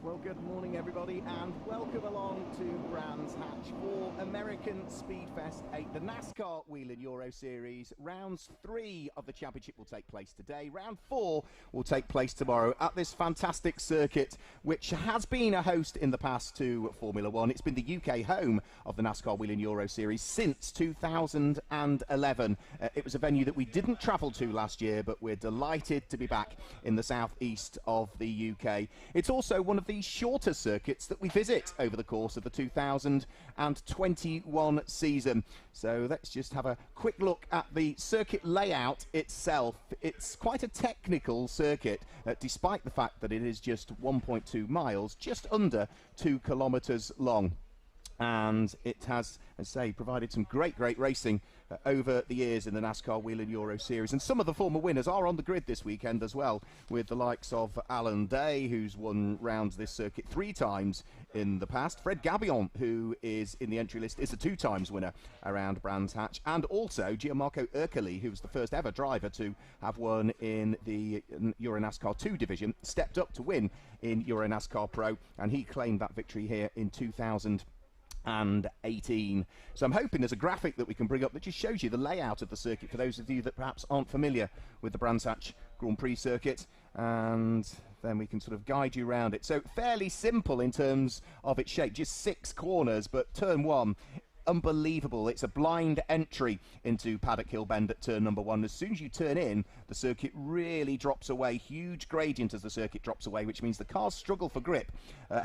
Well, good morning everybody and welcome along to Brands Hatch for American Speedfest 8, the NASCAR Whelen Euro Series. Rounds 3 of the championship will take place today. Round 4 will take place tomorrow at this fantastic circuit, which has been a host in the past to Formula 1. It's been the UK home of the NASCAR Whelen Euro Series since 2011. It was a venue that we didn't travel to last year, but we're delighted to be back in the southeast of the UK. It's also one of the shorter circuits that we visit over the course of the 2021 season. So let's just have a quick look at the circuit layout itself. It's quite a technical circuit, despite the fact that it is just 1.2 miles, just under 2 kilometres long. And it has, as I say, provided some great racing over the years in the NASCAR Whelen Euro Series. And some of the former winners are on the grid this weekend as well, with the likes of Alan Day, who's won rounds this circuit 3 times in the past. Fred Gabion, who is in the entry list, is a 2 times winner around Brands Hatch. And also Gianmarco Ercoli, who was the first ever driver to have won in the Euro NASCAR 2 division, stepped up to win in Euro NASCAR Pro, and he claimed that victory here in 2018. So I'm hoping there's a graphic that we can bring up that just shows you the layout of the circuit for those of you that perhaps aren't familiar with the Brands Hatch Grand Prix circuit, and then we can sort of guide you around it. So fairly simple in terms of its shape, just 6 corners, but turn 1, unbelievable. It's a blind entry into Paddock Hill Bend at turn number 1. As soon as you turn in, the circuit really drops away. Huge gradient as the circuit drops away, which means the cars struggle for grip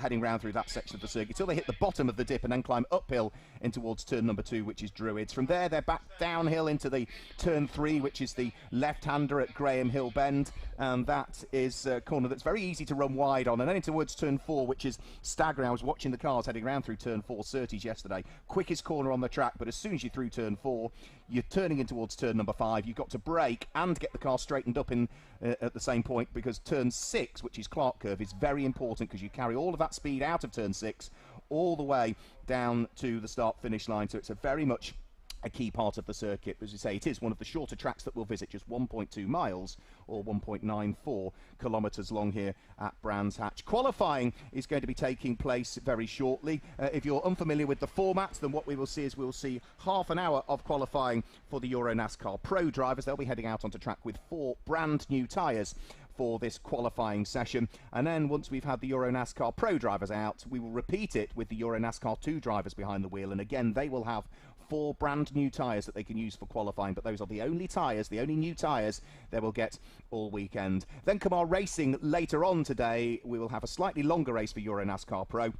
heading round through that section of the circuit till they hit the bottom of the dip and then climb uphill in towards turn number 2, which is Druids. From there, they're back downhill into the turn 3, which is the left-hander at Graham Hill Bend, and that is a corner that's very easy to run wide on. And then in towards turn 4, which is staggering. I was watching the cars heading round through turn 4 Surtees yesterday. Quickest corner on the track, but as soon as you're through turn 4, you're turning in towards turn number 5. You've got to brake and get the car straightened up in at the same point, because turn 6, which is Clark Curve, is very important, because you carry all of that speed out of turn 6 all the way down to the start-finish line. So it's a very much a key part of the circuit. As you say, it is one of the shorter tracks that we'll visit, just 1.2 miles or 1.94 kilometres long here at Brands Hatch. Qualifying is going to be taking place very shortly. If you're unfamiliar with the format, then what we will see is we'll see half an hour of qualifying for the Euro NASCAR Pro drivers. They'll be heading out onto track with 4 brand new tyres for this qualifying session, and then once we've had the Euro NASCAR Pro drivers out, we will repeat it with the Euro NASCAR 2 drivers behind the wheel, and again they will have 4 brand new tyres that they can use for qualifying, but those are the only tyres, the only new tyres they will get all weekend. Then come our racing later on today. We will have a slightly longer race for Euro NASCAR Pro.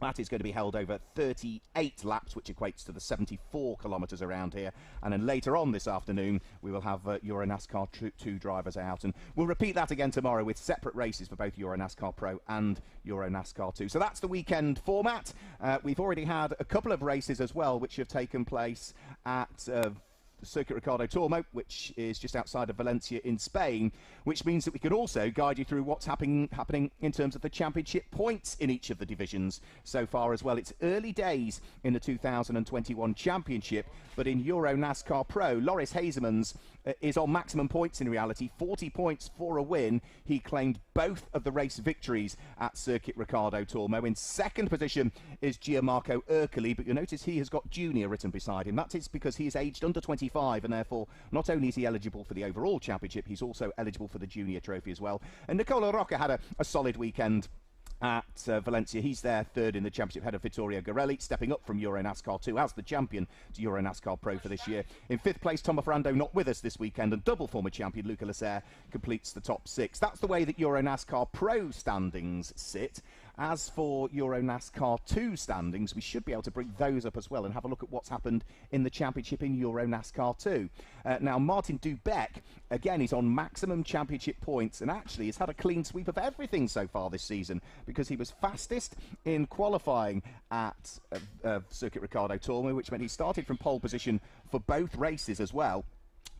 That is going to be held over 38 laps, which equates to the 74 kilometres around here. And then later on this afternoon, we will have Euro NASCAR 2 drivers out. And we'll repeat that again tomorrow with separate races for both Euro NASCAR Pro and Euro NASCAR 2. So that's the weekend format. We've already had a couple of races as well, which have taken place at Circuit Ricardo Tormo, which is just outside of Valencia in Spain, which means that we can also guide you through what's happening in terms of the championship points in each of the divisions so far as well. It's early days in the 2021 championship, but in Euro NASCAR Pro, Loris Hazemans is on maximum points in reality, 40 points for a win. He claimed both of the race victories at Circuit Ricardo Tormo. In second position is Gianmarco Ercoli, but you'll notice he has got Junior written beside him. That is because he is aged under 25, and therefore not only is he eligible for the overall championship, he's also eligible for the Junior trophy as well. And Nicola Rocca had a solid weekend at Valencia. He's there third in the championship, ahead of Vittorio Garelli, stepping up from Euro NASCAR 2 as the champion to Euro NASCAR Pro for this year. In fifth place, Tom Ferrando not with us this weekend, and double former champion Luca Lasser completes the top 6. That's the way that Euro NASCAR Pro standings sit. As for Euro NASCAR 2 standings, we should be able to bring those up as well and have a look at what's happened in the championship in Euro NASCAR 2. Now, Martin Dubeck, again, is on maximum championship points and actually has had a clean sweep of everything so far this season, because he was fastest in qualifying at Circuit Ricardo Tormo, which meant he started from pole position for both races as well.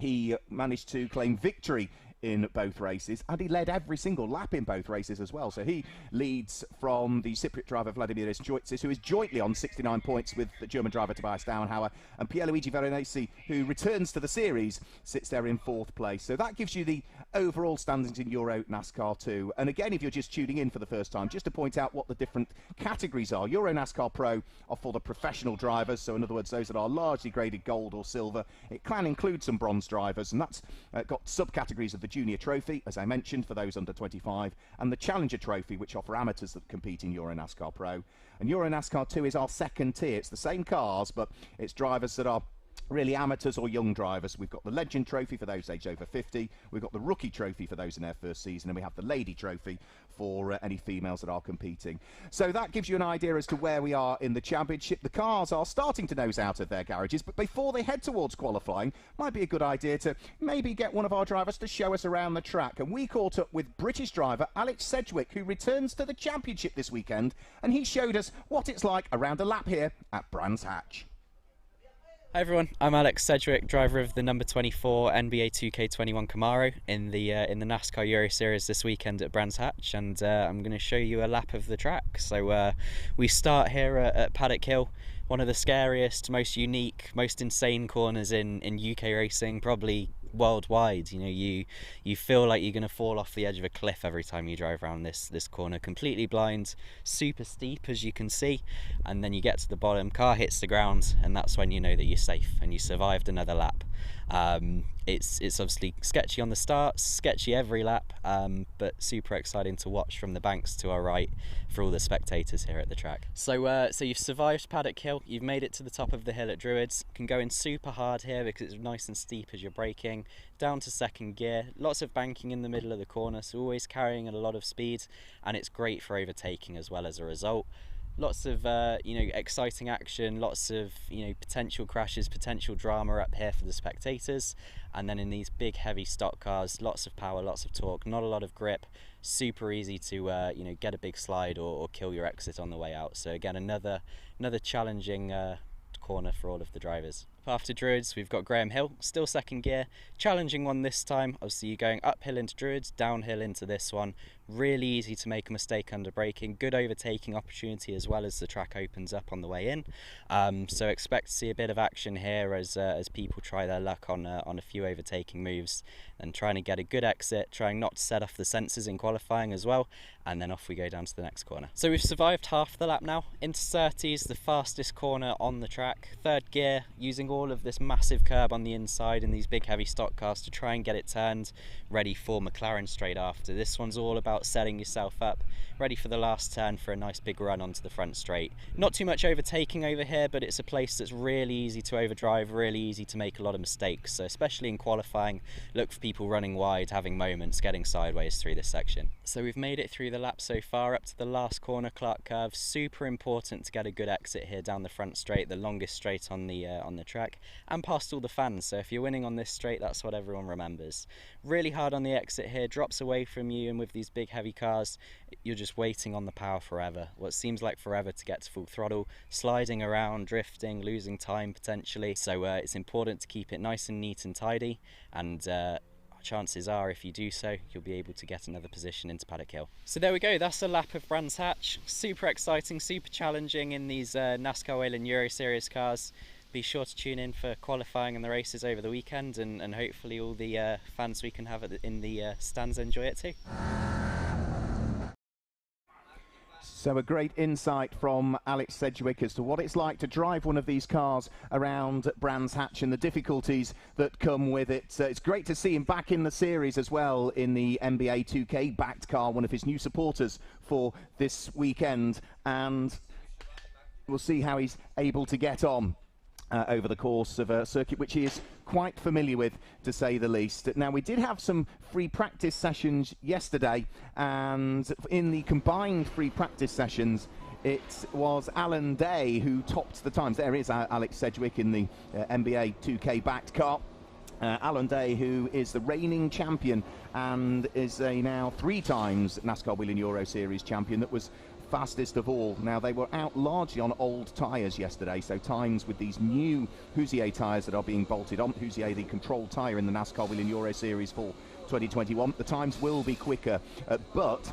He managed to claim victory in both races, and he led every single lap in both races as well. So he leads from the Cypriot driver Vladimir Joitsis, who is jointly on 69 points with the German driver Tobias Dauenhauer, and Pierluigi Veronesi, who returns to the series, sits there in 4th place. So that gives you the overall standings in Euro NASCAR 2. And again, if you're just tuning in for the first time, just to point out what the different categories are. Euro NASCAR Pro are for the professional drivers, so in other words, those that are largely graded gold or silver. It can include some bronze drivers, and that's got subcategories of the Junior Trophy, as I mentioned, for those under 25, and the Challenger Trophy, which are for amateurs that compete in Euro NASCAR Pro. And Euro NASCAR 2 is our second tier. It's the same cars, but it's drivers that are really amateurs or young drivers. We've got the Legend Trophy for those aged over 50, we've got the Rookie Trophy for those in their first season, and we have the Lady Trophy for any females that are competing. So that gives you an idea as to where we are in the championship. The cars are starting to nose out of their garages, but before they head towards qualifying, might be a good idea to maybe get one of our drivers to show us around the track. And we caught up with British driver Alex Sedgwick, who returns to the championship this weekend, and he showed us what it's like around a lap here at Brands Hatch. Hi everyone, I'm Alex Sedgwick, driver of the number 24 NBA 2K21 Camaro in the NASCAR Euro Series this weekend at Brands Hatch, and I'm going to show you a lap of the track. So we start here at Paddock Hill, one of the scariest, most unique, most insane corners in UK racing, probably worldwide. You know, you feel like you're going to fall off the edge of a cliff every time you drive around this corner. Completely blind, super steep as you can see, and then you get to the bottom, car hits the ground, and that's when you know that you're safe and you survived another lap. It's obviously sketchy on the start, sketchy every lap, but super exciting to watch from the banks to our right for all the spectators here at the track. So you've survived Paddock Hill, you've made it to the top of the hill at Druids. Can go in super hard here because it's nice and steep as you're braking, down to second gear, lots of banking in the middle of the corner, so always carrying at a lot of speed, and it's great for overtaking as well as a result. Lots of exciting action, lots of potential crashes, potential drama up here for the spectators, and then in these big heavy stock cars, lots of power, lots of torque, not a lot of grip, super easy to get a big slide or kill your exit on the way out. So again, another challenging corner for all of the drivers. After Druids, we've got Graham Hill, still second gear, challenging one this time. Obviously you're going uphill into Druids, downhill into this one. Really easy to make a mistake under braking, good overtaking opportunity as well as the track opens up on the way in. So expect to see a bit of action here as people try their luck on a few overtaking moves and trying to get a good exit, trying not to set off the sensors in qualifying as well, and then off we go down to the next corner. So we've survived half the lap now, into Surtees, the fastest corner on the track, third gear, using all of this massive curb on the inside and these big heavy stock cars to try and get it turned, ready for McLaren straight after. This one's all about setting yourself up, ready for the last turn for a nice big run onto the front straight. Not too much overtaking over here, but it's a place that's really easy to overdrive, really easy to make a lot of mistakes. So especially in qualifying, look for people running wide, having moments, getting sideways through this section. So we've made it through the lap so far, up to the last corner, Clark Curve. Super important to get a good exit here down the front straight, the longest straight on the track, and past all the fans. So if you're winning on this straight, that's what everyone remembers. Really hard on the exit here, drops away from you, and with these big heavy cars, you're just waiting on the power forever. What seems like forever to get to full throttle, sliding around, drifting, losing time potentially. So it's important to keep it nice and neat and tidy, and chances are if you do so, you'll be able to get another position into Paddock Hill. So there we go, that's a lap of Brands Hatch. Super exciting, super challenging in these NASCAR Whelen Euro Series cars. Be sure to tune in for qualifying and the races over the weekend, and hopefully all the fans we can have in the stands enjoy it too. So a great insight from Alex Sedgwick as to what it's like to drive one of these cars around Brands Hatch and the difficulties that come with it. It's great to see him back in the series as well in the NBA 2K backed car, one of his new supporters for this weekend, and we'll see how he's able to get on over the course of a circuit which he is quite familiar with, to say the least. Now, we did have some free practice sessions yesterday, and in the combined free practice sessions, it was Alan Day who topped the times. There is Alex Sedgwick in the NBA 2K backed car. Alan Day, who is the reigning champion and is a now 3 times NASCAR Whelen Euro Series champion, that was fastest of all. Now, they were out largely on old tyres yesterday, so times with these new Hoosier tyres that are being bolted on. Hoosier, the controlled tyre in the NASCAR Whelen Euro Series for 2021. The times will be quicker, but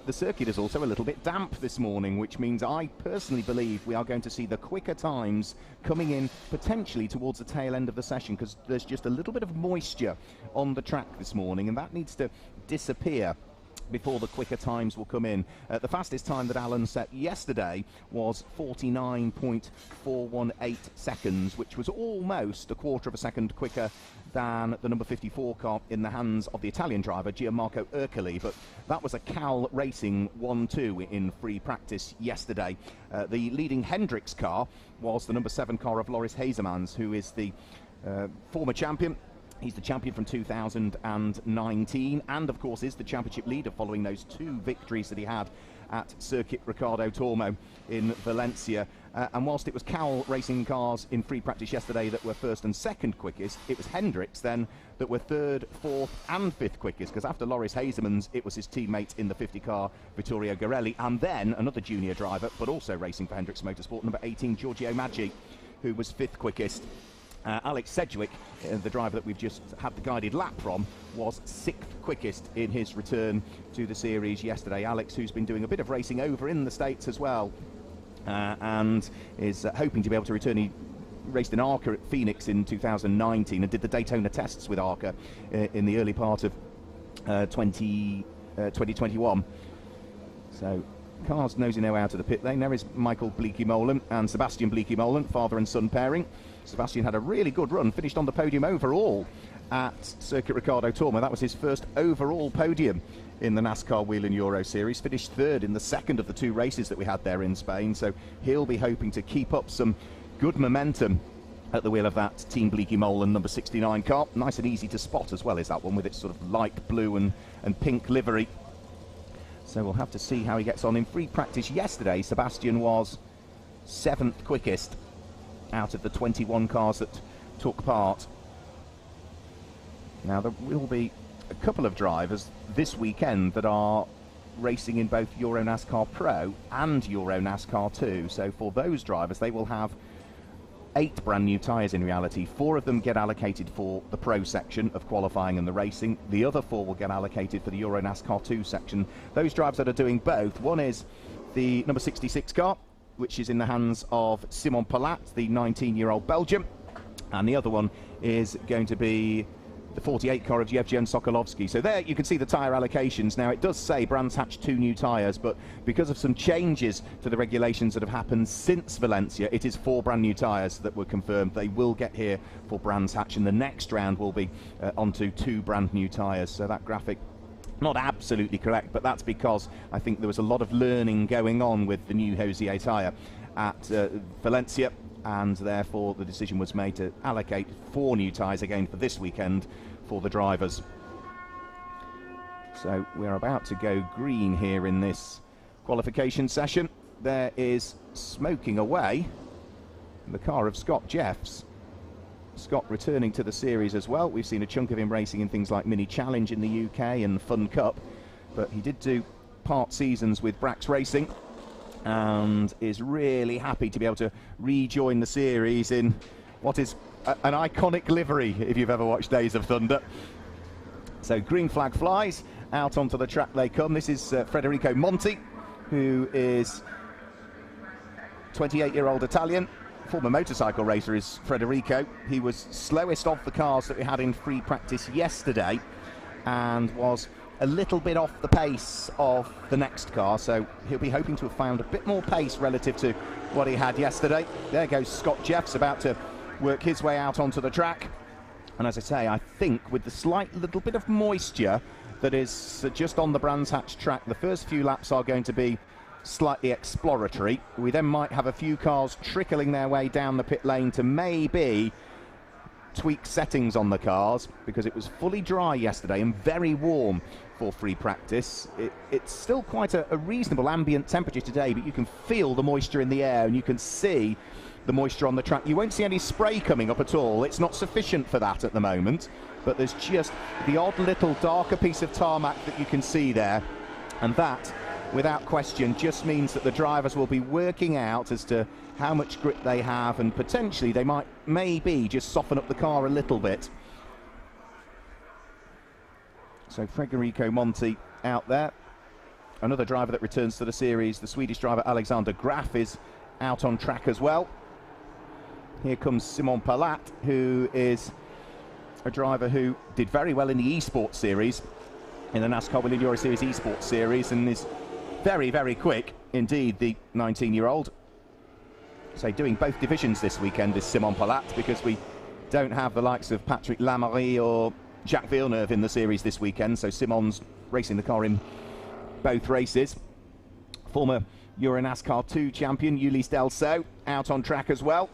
the circuit is also a little bit damp this morning, which means I personally believe we are going to see the quicker times coming in potentially towards the tail end of the session, because there's just a little bit of moisture on the track this morning, and that needs to disappear before the quicker times will come in. The fastest time that Alan set yesterday was 49.418 seconds, which was almost a quarter of a second quicker than the number 54 car in the hands of the Italian driver Gianmarco Ercoli, but that was a Cal Racing 1-2 in free practice yesterday. The leading Hendricks car was the number 7 car of Loris Hazemans, who is the former champion. He's the champion from 2019 and, of course, is the championship leader following those 2 victories that he had at Circuit Ricardo Tormo in Valencia. And whilst it was Cal Racing cars in free practice yesterday that were first and second quickest, it was Hendricks then that were third, fourth and fifth quickest, because after Loris Hazemans, it was his teammate in the 50 car, Vittorio Garelli, and then another junior driver, but also racing for Hendricks Motorsport, number 18, Giorgio Maggi, who was fifth quickest. Alex Sedgwick, the driver that we've just had the guided lap from, was 6th quickest in his return to the series yesterday. Alex, who's been doing a bit of racing over in the States as well, and is hoping to be able to return. He raced in ARCA at Phoenix in 2019 and did the Daytona tests with ARCA in the early part of 2021. So cars nosing now out of the pit lane. There is Michael Bleekie-Molen and Sebastian Bleekie-Molen, father and son pairing. Sebastian had a really good run, finished on the podium overall at Circuit Ricardo Tormo. That was his first overall podium in the NASCAR Whelen Euro Series. Finished third in the second of the 2 races that we had there in Spain, so he'll be hoping to keep up some good momentum at the wheel of that Team Bleekie-Molen number 69 car. Nice and easy to spot as well is that one, with its sort of light blue and pink livery. So we'll have to see how he gets on. In free practice yesterday, Sebastian was 7th quickest out of the 21 cars that took part. Now there will be a couple of drivers this weekend that are racing in both Euro NASCAR Pro and Euro NASCAR 2. So for those drivers, they will have 8 brand new tyres in reality. 4 of them get allocated for the Pro section of qualifying and the racing. The other 4 will get allocated for the Euro NASCAR 2 section. Those drivers that are doing both, one is the number 66 car, which is in the hands of Simon Palat, the 19-year-old Belgian, and the other one is going to be the 48 car of Yevgen Sokolovsky. So there you can see the tyre allocations. Now it does say Brands Hatch 2 new tyres, but because of some changes to the regulations that have happened since Valencia, it is 4 brand new tyres that were confirmed. They will get here for Brands Hatch, and the next round will be onto 2 brand new tyres. So that graphic, not absolutely correct, but that's because I think there was a lot of learning going on with the new Hosier tyre at Valencia, and therefore the decision was made to allocate 4 new tyres again for this weekend for the drivers. So we're about to go green here in this qualification session. There is smoking away the car of Scott Jeffs. Scott returning to the series as well. We've seen a chunk of him racing in things like Mini Challenge in the UK and Fun Cup, but he did do part seasons with Brax Racing and is really happy to be able to rejoin the series in what is an iconic livery if you've ever watched Days of Thunder. So green flag flies, out onto the track they come. This is Federico Monti, who is 28-year-old Italian. Former motorcycle racer is Federico. He was slowest of the cars that we had in free practice yesterday and was a little bit off the pace of the next car, so he'll be hoping to have found a bit more pace relative to what he had yesterday. There goes Scott Jeffs, about to work his way out onto the track. And as I say, I think with the slight little bit of moisture that is just on the Brands Hatch track, the first few laps are going to be slightly exploratory. We then might have a few cars trickling their way down the pit lane to maybe tweak settings on the cars, because it was fully dry yesterday and very warm for free practice. It's still quite a reasonable ambient temperature today, but you can feel the moisture in the air and you can see the moisture on the track. You won't see any spray coming up at all. It's not sufficient for that at the moment, but there's just the odd little darker piece of tarmac that you can see there, and that without question just means that the drivers will be working out as to how much grip they have, and potentially they might maybe just soften up the car a little bit. So Federico Monti out there. Another driver that returns to the series, the Swedish driver Alexander Graf, is out on track as well. Here comes Simon Palat, who is a driver who did very well in the eSports series, in the NASCAR Whelen Euro Series eSports series, and is very, very quick indeed, the 19-year-old. So doing both divisions this weekend is Simon Palat, because we don't have the likes of Patrick Lamarie or Jacques Villeneuve in the series this weekend, so Simon's racing the car in both races. Former Euro NASCAR 2 champion Ulysse Delso out on track as well.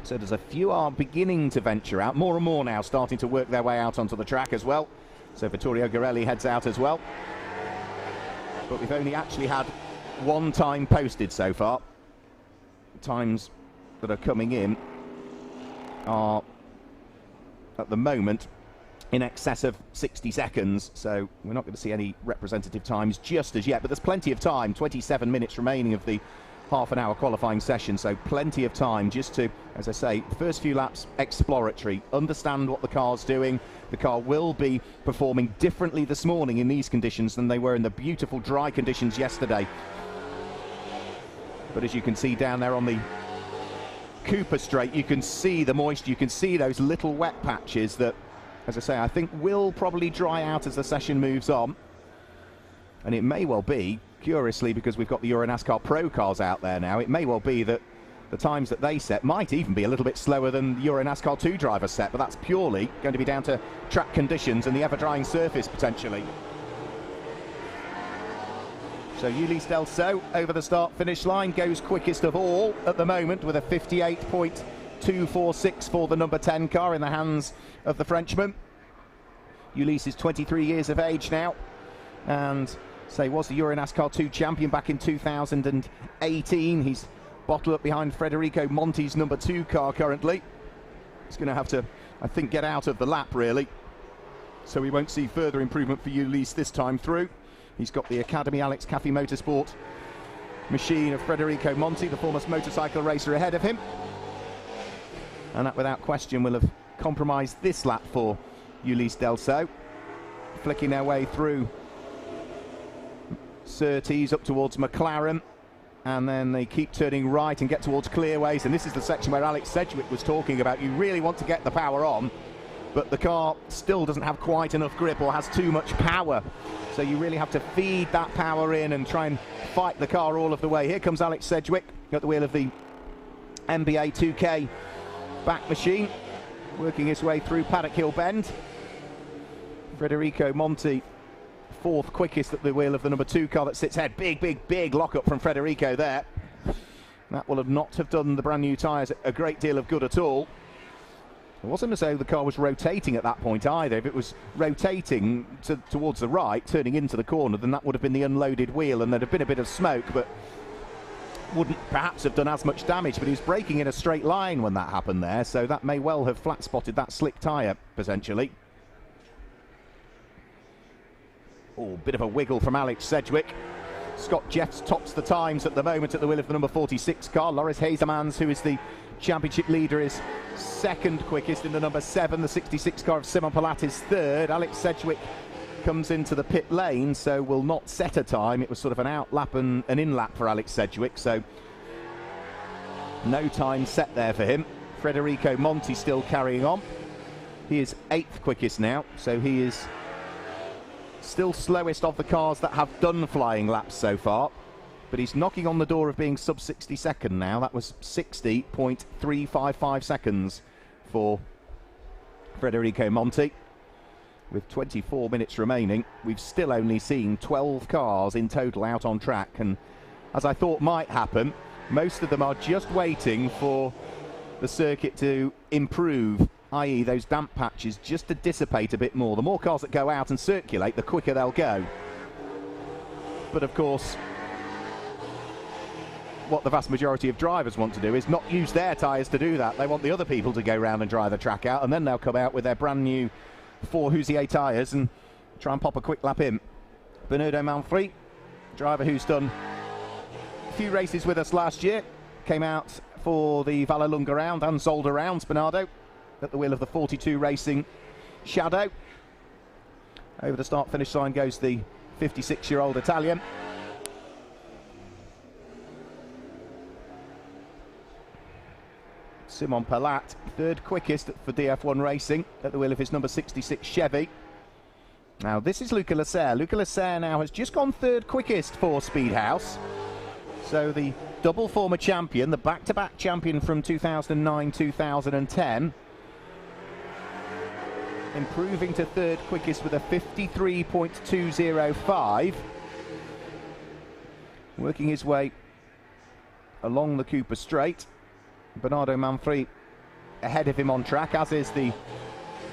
So there's a few are beginning to venture out, more and more now starting to work their way out onto the track as well. So Vittorio Garelli heads out as well. But we've only actually had one time posted so far. Times that are coming in are at the moment in excess of 60 seconds, so we're not going to see any representative times just as yet, but there's plenty of time, 27 minutes remaining of the half-an-hour qualifying session, so plenty of time just to, as I say, first few laps exploratory, understand what the car's doing. The car will be performing differently this morning in these conditions than they were in the beautiful dry conditions yesterday. But as you can see down there on the Cooper Straight, you can see the moisture, you can see those little wet patches that, as I say, I think will probably dry out as the session moves on. And it may well be, curiously, because we've got the Euro NASCAR Pro cars out there now, it may well be that the times that they set might even be a little bit slower than the Euro NASCAR 2 drivers set, but that's purely going to be down to track conditions and the ever-drying surface, potentially. So Ulysse Delso over the start-finish line, goes quickest of all at the moment with a 58.246 for the number 10 car in the hands of the Frenchman. Ulysse is 23 years of age now, and was the Euro NASCAR 2 champion back in 2018. He's bottled up behind Federico Monti's number 2 car currently. He's going to have to, I think, get out of the lap really, so we won't see further improvement for Ulysse this time through. He's got the Academy Alex Caffey Motorsport machine of Federico Monti, the former motorcycle racer, ahead of him, and that without question will have compromised this lap for Ulysse Delso. Flicking their way through Surtees up towards McLaren, and then they keep turning right and get towards Clearways, and this is the section where Alex Sedgwick was talking about. You really want to get the power on, but the car still doesn't have quite enough grip or has too much power, so you really have to feed that power in and try and fight the car all of the way. Here comes Alex Sedgwick at the wheel of the NBA 2K back machine, working his way through Paddock Hill Bend. Federico Monti, fourth quickest at the wheel of the number 2 car that sits ahead. Big lock-up from Federico there. That will not have done the brand new tyres a great deal of good at all. It wasn't as though the car was rotating at that point either. If it was rotating towards the right, turning into the corner, then that would have been the unloaded wheel and there'd have been a bit of smoke, but wouldn't perhaps have done as much damage. But he was braking in a straight line when that happened there, so that may well have flat-spotted that slick tyre, potentially. Oh, bit of a wiggle from Alex Sedgwick. Scott Jeffs tops the times at the moment at the wheel of the number 46 car. Loris Hazemans, who is the championship leader, is second quickest in the number 7. The 66 car of Simon Palat is third. Alex Sedgwick comes into the pit lane, so will not set a time. It was sort of an out lap and an in lap for Alex Sedgwick, so no time set there for him. Federico Monti still carrying on. He is 8th quickest now, so he is still slowest of the cars that have done flying laps so far, but he's knocking on the door of being sub 60 second now. That was 60.355 seconds for Federico Monti. With 24 minutes remaining, we've still only seen 12 cars in total out on track, and as I thought might happen, most of them are just waiting for the circuit to improve, i.e. those damp patches just to dissipate a bit more. The more cars that go out and circulate, the quicker they'll go. But of course, what the vast majority of drivers want to do is not use their tyres to do that. They want the other people to go round and dry the track out, and then they'll come out with their brand new 4 Hoosier tyres and try and pop a quick lap in. Bernardo Manfredi, driver who's done a few races with us last year, came out for the Vallelunga round and Zolder rounds. Bernardo at the wheel of the 42 Racing shadow. Over the start-finish line goes the 56-year-old Italian. Simon Palat, third quickest for DF1 Racing at the wheel of his number 66 Chevy. Now this is Luca Lasser. Luca Lasser now has just gone third quickest for Speedhouse. So the double former champion, the back-to-back champion from 2009-2010, improving to third quickest with a 53.205. Working his way along the Cooper Straight. Bernardo Manfredi ahead of him on track, as is the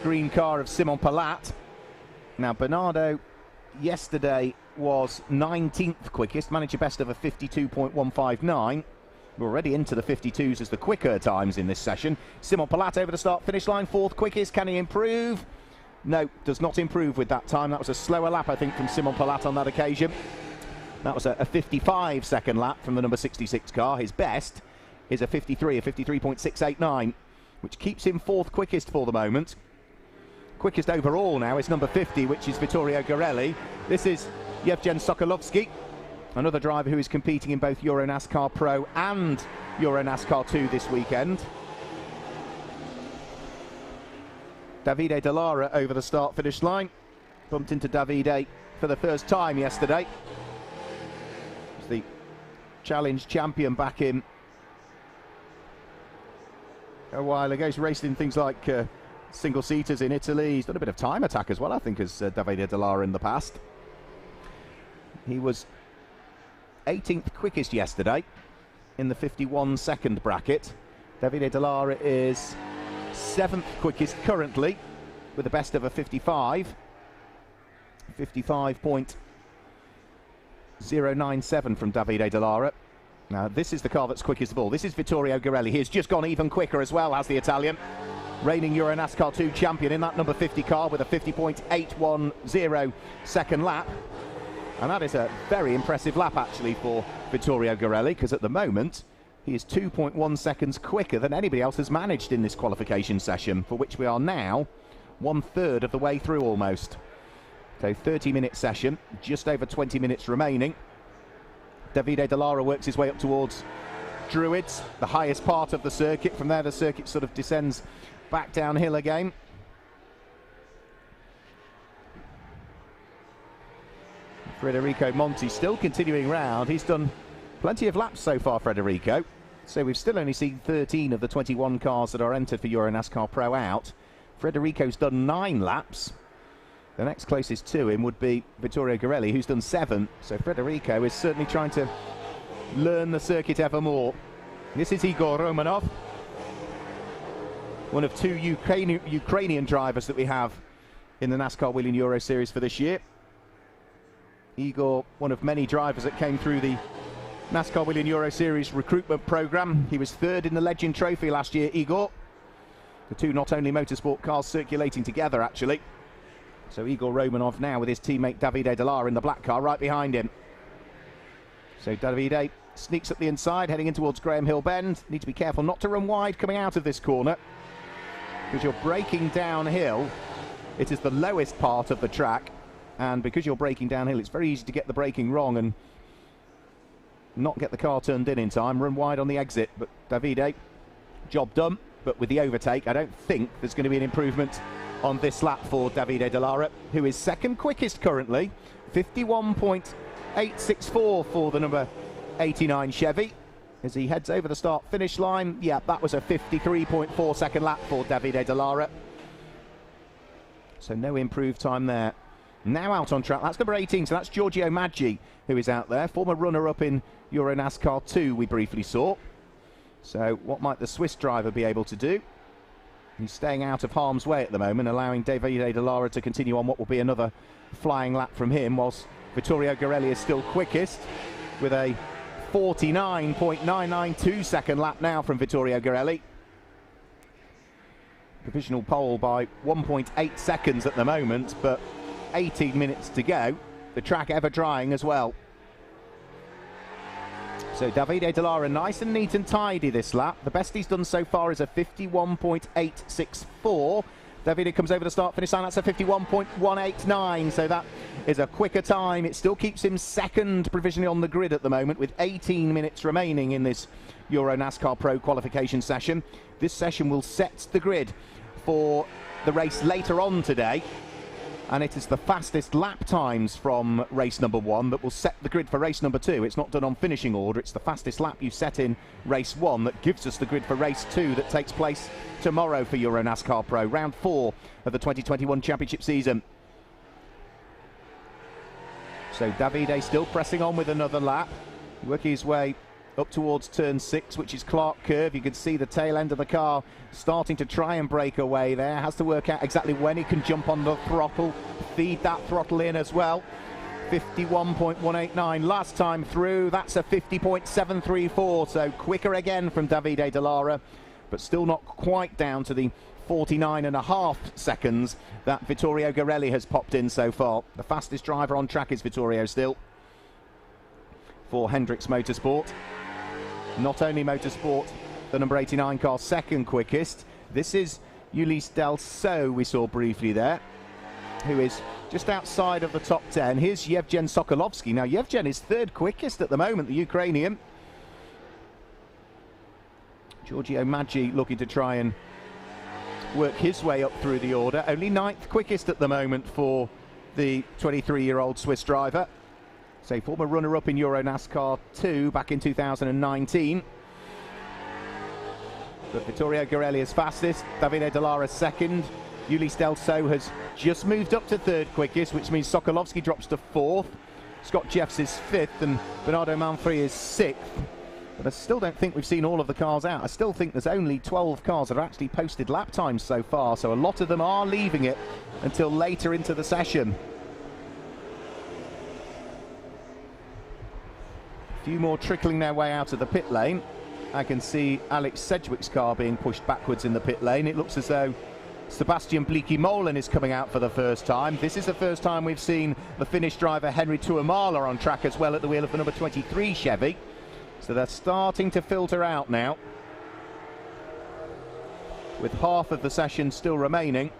green car of Simon Palat. Now Bernardo yesterday was 19th quickest, managed a best of a 52.159. We're already into the 52s as the quicker times in this session. Simon Palat over the start-finish line, fourth quickest. Can he improve? No, does not improve with that time. That was a slower lap, I think, from Simon Palat on that occasion. That was a 55-second lap from the number 66 car. His best is a 53.689, which keeps him fourth quickest for the moment. Quickest overall now is number 50, which is Vittorio Garelli. This is Yevgen Sokolovsky, another driver who is competing in both Euro NASCAR Pro and Euro NASCAR 2 this weekend. Davide Dallara over the start-finish line. Bumped into Davide for the first time yesterday. He's the Challenge champion back in a while ago. He's raced in things like single-seaters in Italy. He's done a bit of time attack as well, I think, as Davide Dallara in the past. He was 18th quickest yesterday in the 51-second bracket. Davide Dallara is 7th quickest currently with a best of a 55.097 from Davide Dallara. Now this is the car that's quickest of all. This is Vittorio Garelli. He's just gone even quicker as well, has the Italian. Reigning Euro NASCAR 2 champion in that number 50 car with a 50.810 second lap. And that is a very impressive lap actually for Vittorio Garelli, because at the moment he is 2.1 seconds quicker than anybody else has managed in this qualification session, for which we are now 1/3 of the way through almost. So 30-minute session, just over 20 minutes remaining. Davide Dallara works his way up towards Druids, the highest part of the circuit. From there the circuit sort of descends back downhill again. Federico Monti still continuing round. He's done plenty of laps so far, Federico. So we've still only seen 13 of the 21 cars that are entered for Euro NASCAR Pro out. Federico's done 9 laps. The next closest to him would be Vittorio Garelli, who's done 7. So Federico is certainly trying to learn the circuit ever more. This is Igor Romanov, one of 2 Ukrainian drivers that we have in the NASCAR Whelen Euro Series for this year. Igor, one of many drivers that came through the NASCAR Whelen Euro Series recruitment program. He was 3rd in the Legend Trophy last year, Igor. The 2 not only motorsport cars circulating together, actually. So Igor Romanov now with his teammate Davide Dallara in the black car right behind him. So Davide sneaks up the inside, heading in towards Graham Hill Bend. Need to be careful not to run wide coming out of this corner, because you're braking downhill. It is the lowest part of the track, and because you're braking downhill, it's very easy to get the braking wrong and not get the car turned in time. Run wide on the exit, but Davide, job done. But with the overtake, I don't think there's going to be an improvement on this lap for Davide Dallara, who is 2nd quickest currently, 51.864 for the number 89 Chevy. As he heads over the start-finish line, yeah, that was a 53.4 second lap for Davide Dallara. So no improved time there. Now out on track, that's number 18, so that's Giorgio Maggi who is out there, former runner-up in Euro NASCAR 2 we briefly saw. So what might the Swiss driver be able to do? He's staying out of harm's way at the moment, allowing Davide Dallara to continue on what will be another flying lap from him, whilst Vittorio Garelli is still quickest with a 49.992 second lap now from Vittorio Garelli. Provisional pole by 1.8 seconds at the moment, but 18 minutes to go. The track ever drying as well. So Davide Dallara nice and neat and tidy this lap. The best he's done so far is a 51.864. Davide comes over the start-finish line. That's a 51.189, so that is a quicker time. It still keeps him second provisionally on the grid at the moment with 18 minutes remaining in this Euro NASCAR Pro qualification session. This session will set the grid for the race later on today, and it is the fastest lap times from race number 1 that will set the grid for race number 2. It's not done on finishing order, it's the fastest lap you set in race 1 that gives us the grid for race 2 that takes place tomorrow for Euro NASCAR Pro, round 4 of the 2021 championship season. So Davide still pressing on with another lap, working his way up towards turn 6, which is Clark Curve. You can see the tail end of the car starting to try and break away there. Has to work out exactly when he can jump on the throttle, feed that throttle in as well. 51.189 last time through. That's a 50.734, so quicker again from Davide Dallara, but still not quite down to the 49.5 seconds that Vittorio Garelli has popped in so far. The fastest driver on track is Vittorio still for Hendricks Motorsport. Not only Motorsport, the number 89 car second quickest. This is Ulysse Delso we saw briefly there, who is just outside of the top 10. Here's Yevgen Sokolovsky. Now Yevgen is third quickest at the moment, the Ukrainian. Giorgio Maggi looking to try and work his way up through the order. Only 9th quickest at the moment for the 23-year-old Swiss driver. So former runner-up in Euro NASCAR 2 back in 2019. But Vittorio Garelli is fastest, Davide Dallara second. Ulysse Delso has just moved up to third quickest, which means Sokolovsky drops to 4th. Scott Jeffs is 5th and Bernardo Manfrey is 6th. But I still don't think we've seen all of the cars out. I still think there's only 12 cars that have actually posted lap times so far, so a lot of them are leaving it until later into the session. A few more trickling their way out of the pit lane. I can see Alex Sedgwick's car being pushed backwards in the pit lane. It looks as though Sebastian Bleekie-Molen is coming out for the first time. This is the first time we've seen the Finnish driver Henry Tuomala on track as well at the wheel of the number 23 Chevy. So they're starting to filter out now, with half of the session still remaining.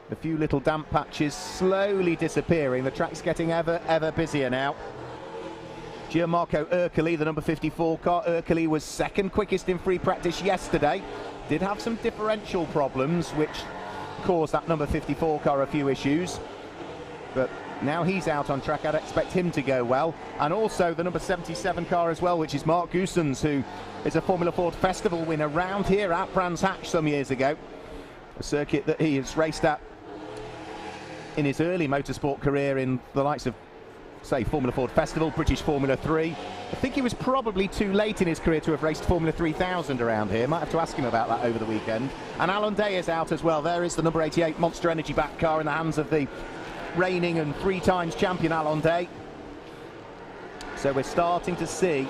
A few little damp patches slowly disappearing. The track's getting ever busier now. Gianmarco Ercoli, the number 54 car. Ercoli was second quickest in free practice yesterday. Did have some differential problems which caused that number 54 car a few issues. But now he's out on track, I'd expect him to go well. And also the number 77 car as well, which is Mark Goossens, who is a Formula Ford Festival winner round here at Brands Hatch some years ago. A circuit that he has raced at in his early motorsport career in the likes of, say, Formula Ford Festival, British Formula 3. I think he was probably too late in his career to have raced Formula 3000 around here. Might have to ask him about that over the weekend. And Alan Day is out as well. There is the number 88 Monster Energy back car in the hands of the reigning and 3 times champion Alan Day. So we're starting to see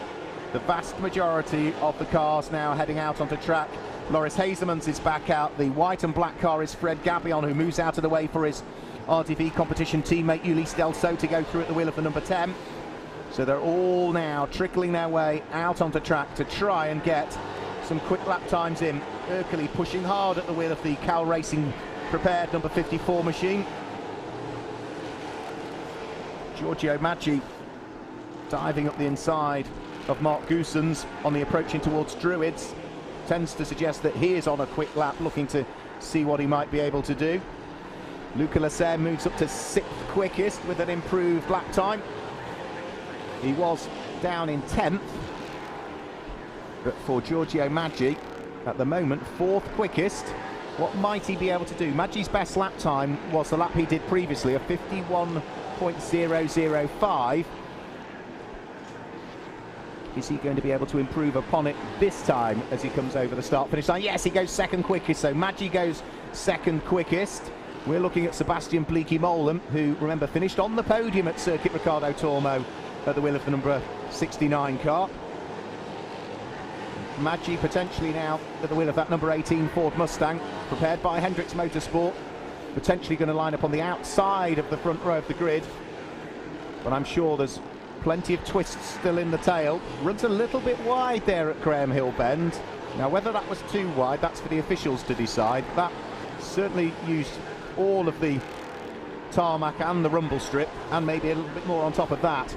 the vast majority of the cars now heading out onto track. Loris Hazemans is back out. The white and black car is Fred Gabion, who moves out of the way for his RTV competition teammate Ulysse Delso to go through at the wheel of the number 10. So they're all now trickling their way out onto track to try and get some quick lap times in. Ercoli pushing hard at the wheel of the Cal Racing prepared number 54 machine. Giorgio Maggi diving up the inside of Mark Goossens on the approaching towards Druids. Tends to suggest that he is on a quick lap looking to see what he might be able to do. Luca Lasser moves up to 6th quickest with an improved lap time. He was down in 10th, but for Giorgio Maggi at the moment 4th quickest. What might he be able to do? Maggi's best lap time was the lap he did previously, a 51.005. Is he going to be able to improve upon it this time as he comes over the start-finish line? Yes, he goes 2nd quickest, so Maggi goes 2nd quickest. We're looking at Sebastian Bleekie-Molen, who, remember, finished on the podium at Circuit Ricardo Tormo at the wheel of the number 69 car. Maggi potentially now at the wheel of that number 18 Ford Mustang, prepared by Hendricks Motorsport, potentially going to line up on the outside of the front row of the grid, but I'm sure there's plenty of twists still in the tail. Runs a little bit wide there at Graham Hill Bend. Now whether that was too wide, that's for the officials to decide. That certainly used all of the tarmac and the rumble strip, and maybe a little bit more on top of that.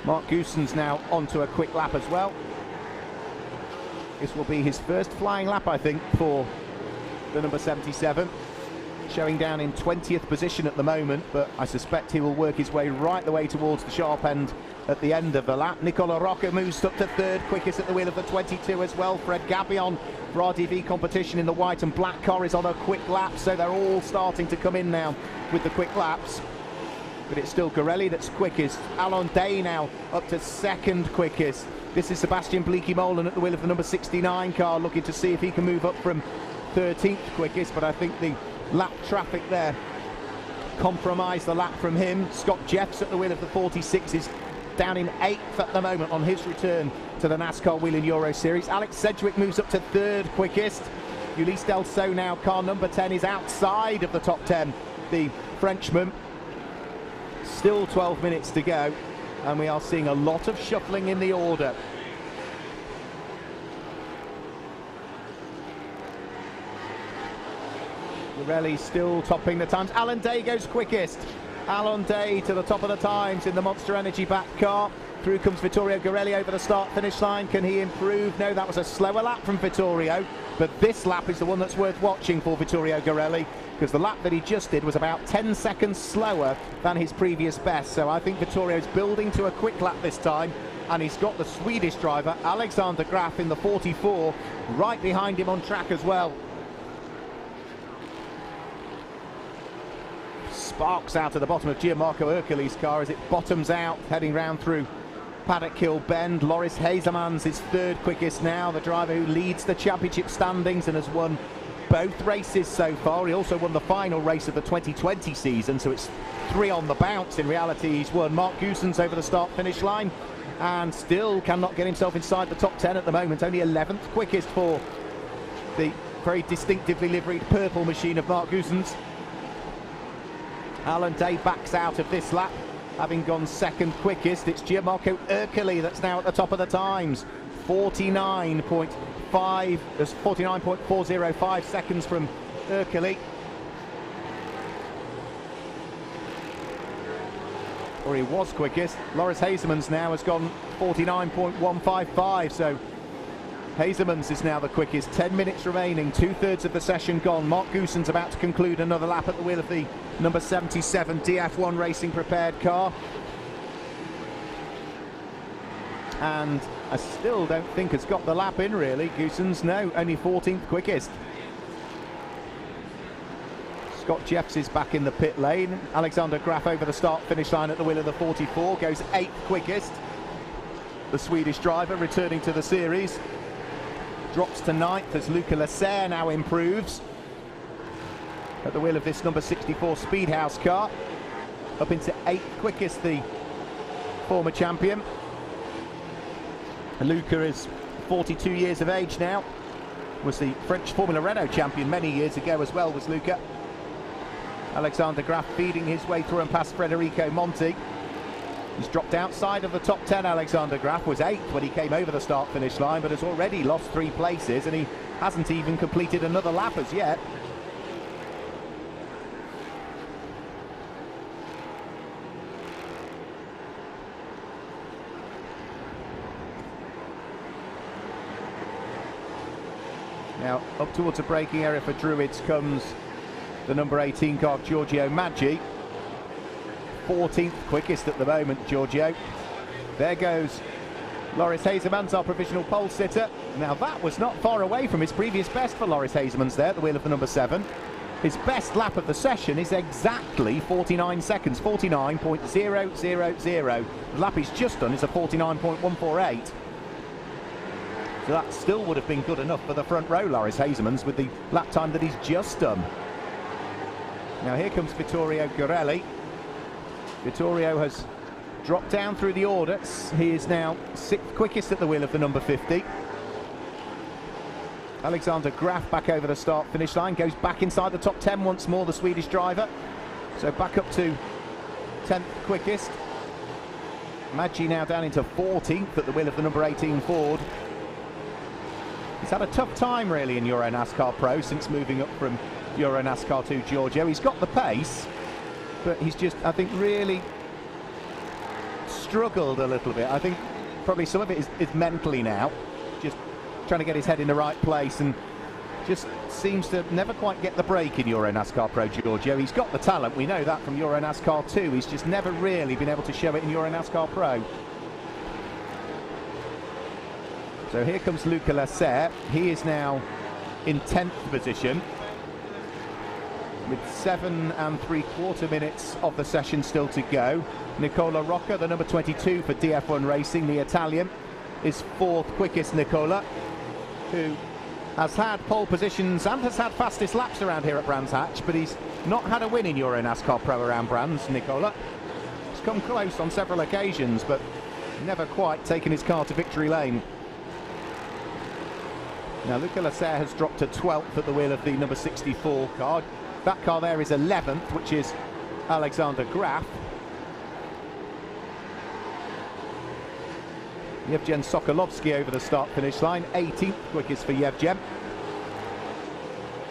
Mark Goossens now onto a quick lap as well. This will be his first flying lap, I think, for the number 77. Showing down in 20th position at the moment, but I suspect he will work his way right the way towards the sharp end at the end of the lap. Nicola Rocca moves up to third, quickest at the wheel of the 22 as well. Fred Gabion for RDV competition in the white and black car is on a quick lap, so they're all starting to come in now with the quick laps. But it's still Gorelli that's quickest. Alon Day now up to second quickest. This is Sebastian Bleekie-Molen at the wheel of the number 69 car, looking to see if he can move up from 13th quickest, but I think the lap traffic there compromised the lap from him. Scott Jeffs at the wheel of the 46 is down in 8th at the moment on his return to the NASCAR Whelen Euro Series. Alex Sedgwick moves up to third quickest. Ulysse Delceau now, car number 10, is outside of the top 10. The Frenchman. Still 12 minutes to go, and we are seeing a lot of shuffling in the order. Gorelli still topping the times. Alan Day goes quickest. Alan Day to the top of the times in the Monster Energy back car. Through comes Vittorio Gorelli over the start-finish line. Can he improve? No, that was a slower lap from Vittorio, but this lap is the one that's worth watching for Vittorio Gorelli, because the lap that he just did was about 10 seconds slower than his previous best. So I think Vittorio's building to a quick lap this time, and he's got the Swedish driver Alexander Graf in the 44 right behind him on track as well. Sparks out at the bottom of Gianmarco Ercoli's car as it bottoms out, heading round through Paddock Hill Bend. Loris Hazemans is third quickest now, the driver who leads the championship standings and has won both races so far. He also won the final race of the 2020 season, so it's 3 on the bounce. In reality, he's won. Mark Goossens over the start-finish line and still cannot get himself inside the top 10 at the moment. Only 11th quickest for the very distinctively liveried purple machine of Mark Goossens. Alan Day backs out of this lap, having gone second quickest. It's Gianmarco Ercoli that's now at the top of the times. 49.405 seconds from Ercoli. Or he was quickest. Loris Hazemans now has gone 49.155, so Hazemans is now the quickest. 10 minutes remaining, 2/3 of the session gone. Mark Goossens about to conclude another lap at the wheel of the number 77 DF1 Racing prepared car. And I still don't think has got the lap in, really. Goossens, no, only 14th quickest. Scott Jeffs is back in the pit lane. Alexander Graf over the start-finish line at the wheel of the 44, goes 8th quickest. The Swedish driver returning to the series. Drops to 9th as Luca Lasser now improves at the wheel of this number 64 Speedhouse car. Up into 8th quickest, the former champion. Luca is 42 years of age now. Was the French Formula Renault champion many years ago as well, was Luca. Alexander Graf feeding his way through and past Federico Monti. He's dropped outside of the top 10. Alexander Graf was 8th when he came over the start-finish line, but has already lost 3 places, and he hasn't even completed another lap as yet. Now, up towards a braking area for Druids comes the number 18 car, Giorgio Maggi. 14th quickest at the moment, Giorgio. There goes Loris Hazemans, our provisional pole sitter. Now, that was not far away from his previous best for Loris Hazemans there at the wheel of the number 7. His best lap of the session is exactly 49 seconds, 49.000. The lap he's just done is a 49.148. So that still would have been good enough for the front row, Loris Hazemans, with the lap time that he's just done. Now here comes Vittorio Gorelli. Vittorio has dropped down through the order. He is now 6th quickest at the wheel of the number 50. Alexander Graf back over the start-finish line, goes back inside the top 10 once more, the Swedish driver. So back up to 10th quickest. Maggi now down into 14th at the wheel of the number 18 Ford. He's had a tough time really in Euro NASCAR Pro since moving up from Euro NASCAR to Giorgio. He's got the pace, but he's just, I think, really struggled a little bit. I think probably some of it is mentally now, just trying to get his head in the right place, and just seems to never quite get the break in Euro NASCAR Pro Giorgio. He's got the talent, we know that from Euro NASCAR 2. He's just never really been able to show it in Euro NASCAR Pro. So here comes Luca Lasser. He is now in 10th position with 7 3/4 minutes of the session still to go. Nicola Rocca, the number 22 for DF1 Racing, the Italian, is 4th quickest. Nicola, who has had pole positions and has had fastest laps around here at Brands Hatch, but he's not had a win in Euro NASCAR Pro around Brands. Nicola has come close on several occasions, but never quite taken his car to victory lane. Now Luca Lasser has dropped to 12th at the wheel of the number 64 car. That car there is 11th, which is Alexander Graf. Yevgen Sokolovsky over the start-finish line, 18th quickest for Yevgen.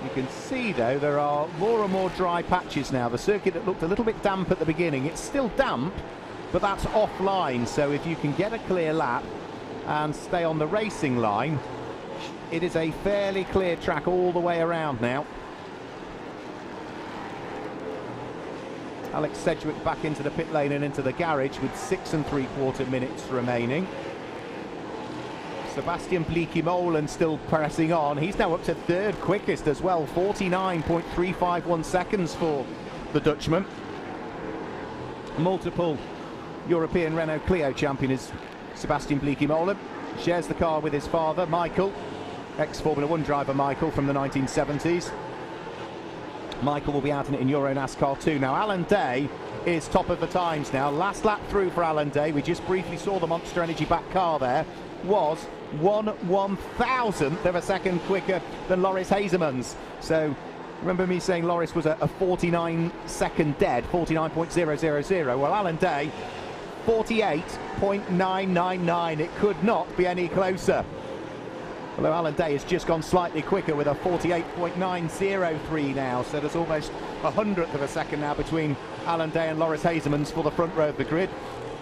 You can see, though, there are more and more dry patches now. The circuit that looked a little bit damp at the beginning, it's still damp, but that's offline. So if you can get a clear lap and stay on the racing line, it is a fairly clear track all the way around now. Alex Sedgwick back into the pit lane and into the garage with 6 3/4 minutes remaining. Sebastian Bleekemolen still pressing on. He's now up to 3rd quickest as well, 49.351 seconds for the Dutchman. Multiple European Renault Clio champion is Sebastian Bleekemolen. Shares the car with his father, Michael, ex-Formula 1 driver Michael from the 1970s. Michael will be out in it in Euro NASCAR 2. Now Alan Day is top of the times now. Last lap through for Alan Day, we just briefly saw the Monster Energy back car there, was 1/1000th of a second quicker than Loris Hazemans. So remember me saying Loris was a 49-second dead, 49.000. Well, Alan Day, 48.999. It could not be any closer. Although Alan Day has just gone slightly quicker with a 48.903 now, so there's almost 100th of a second now between Alan Day and Loris Hazemans for the front row of the grid.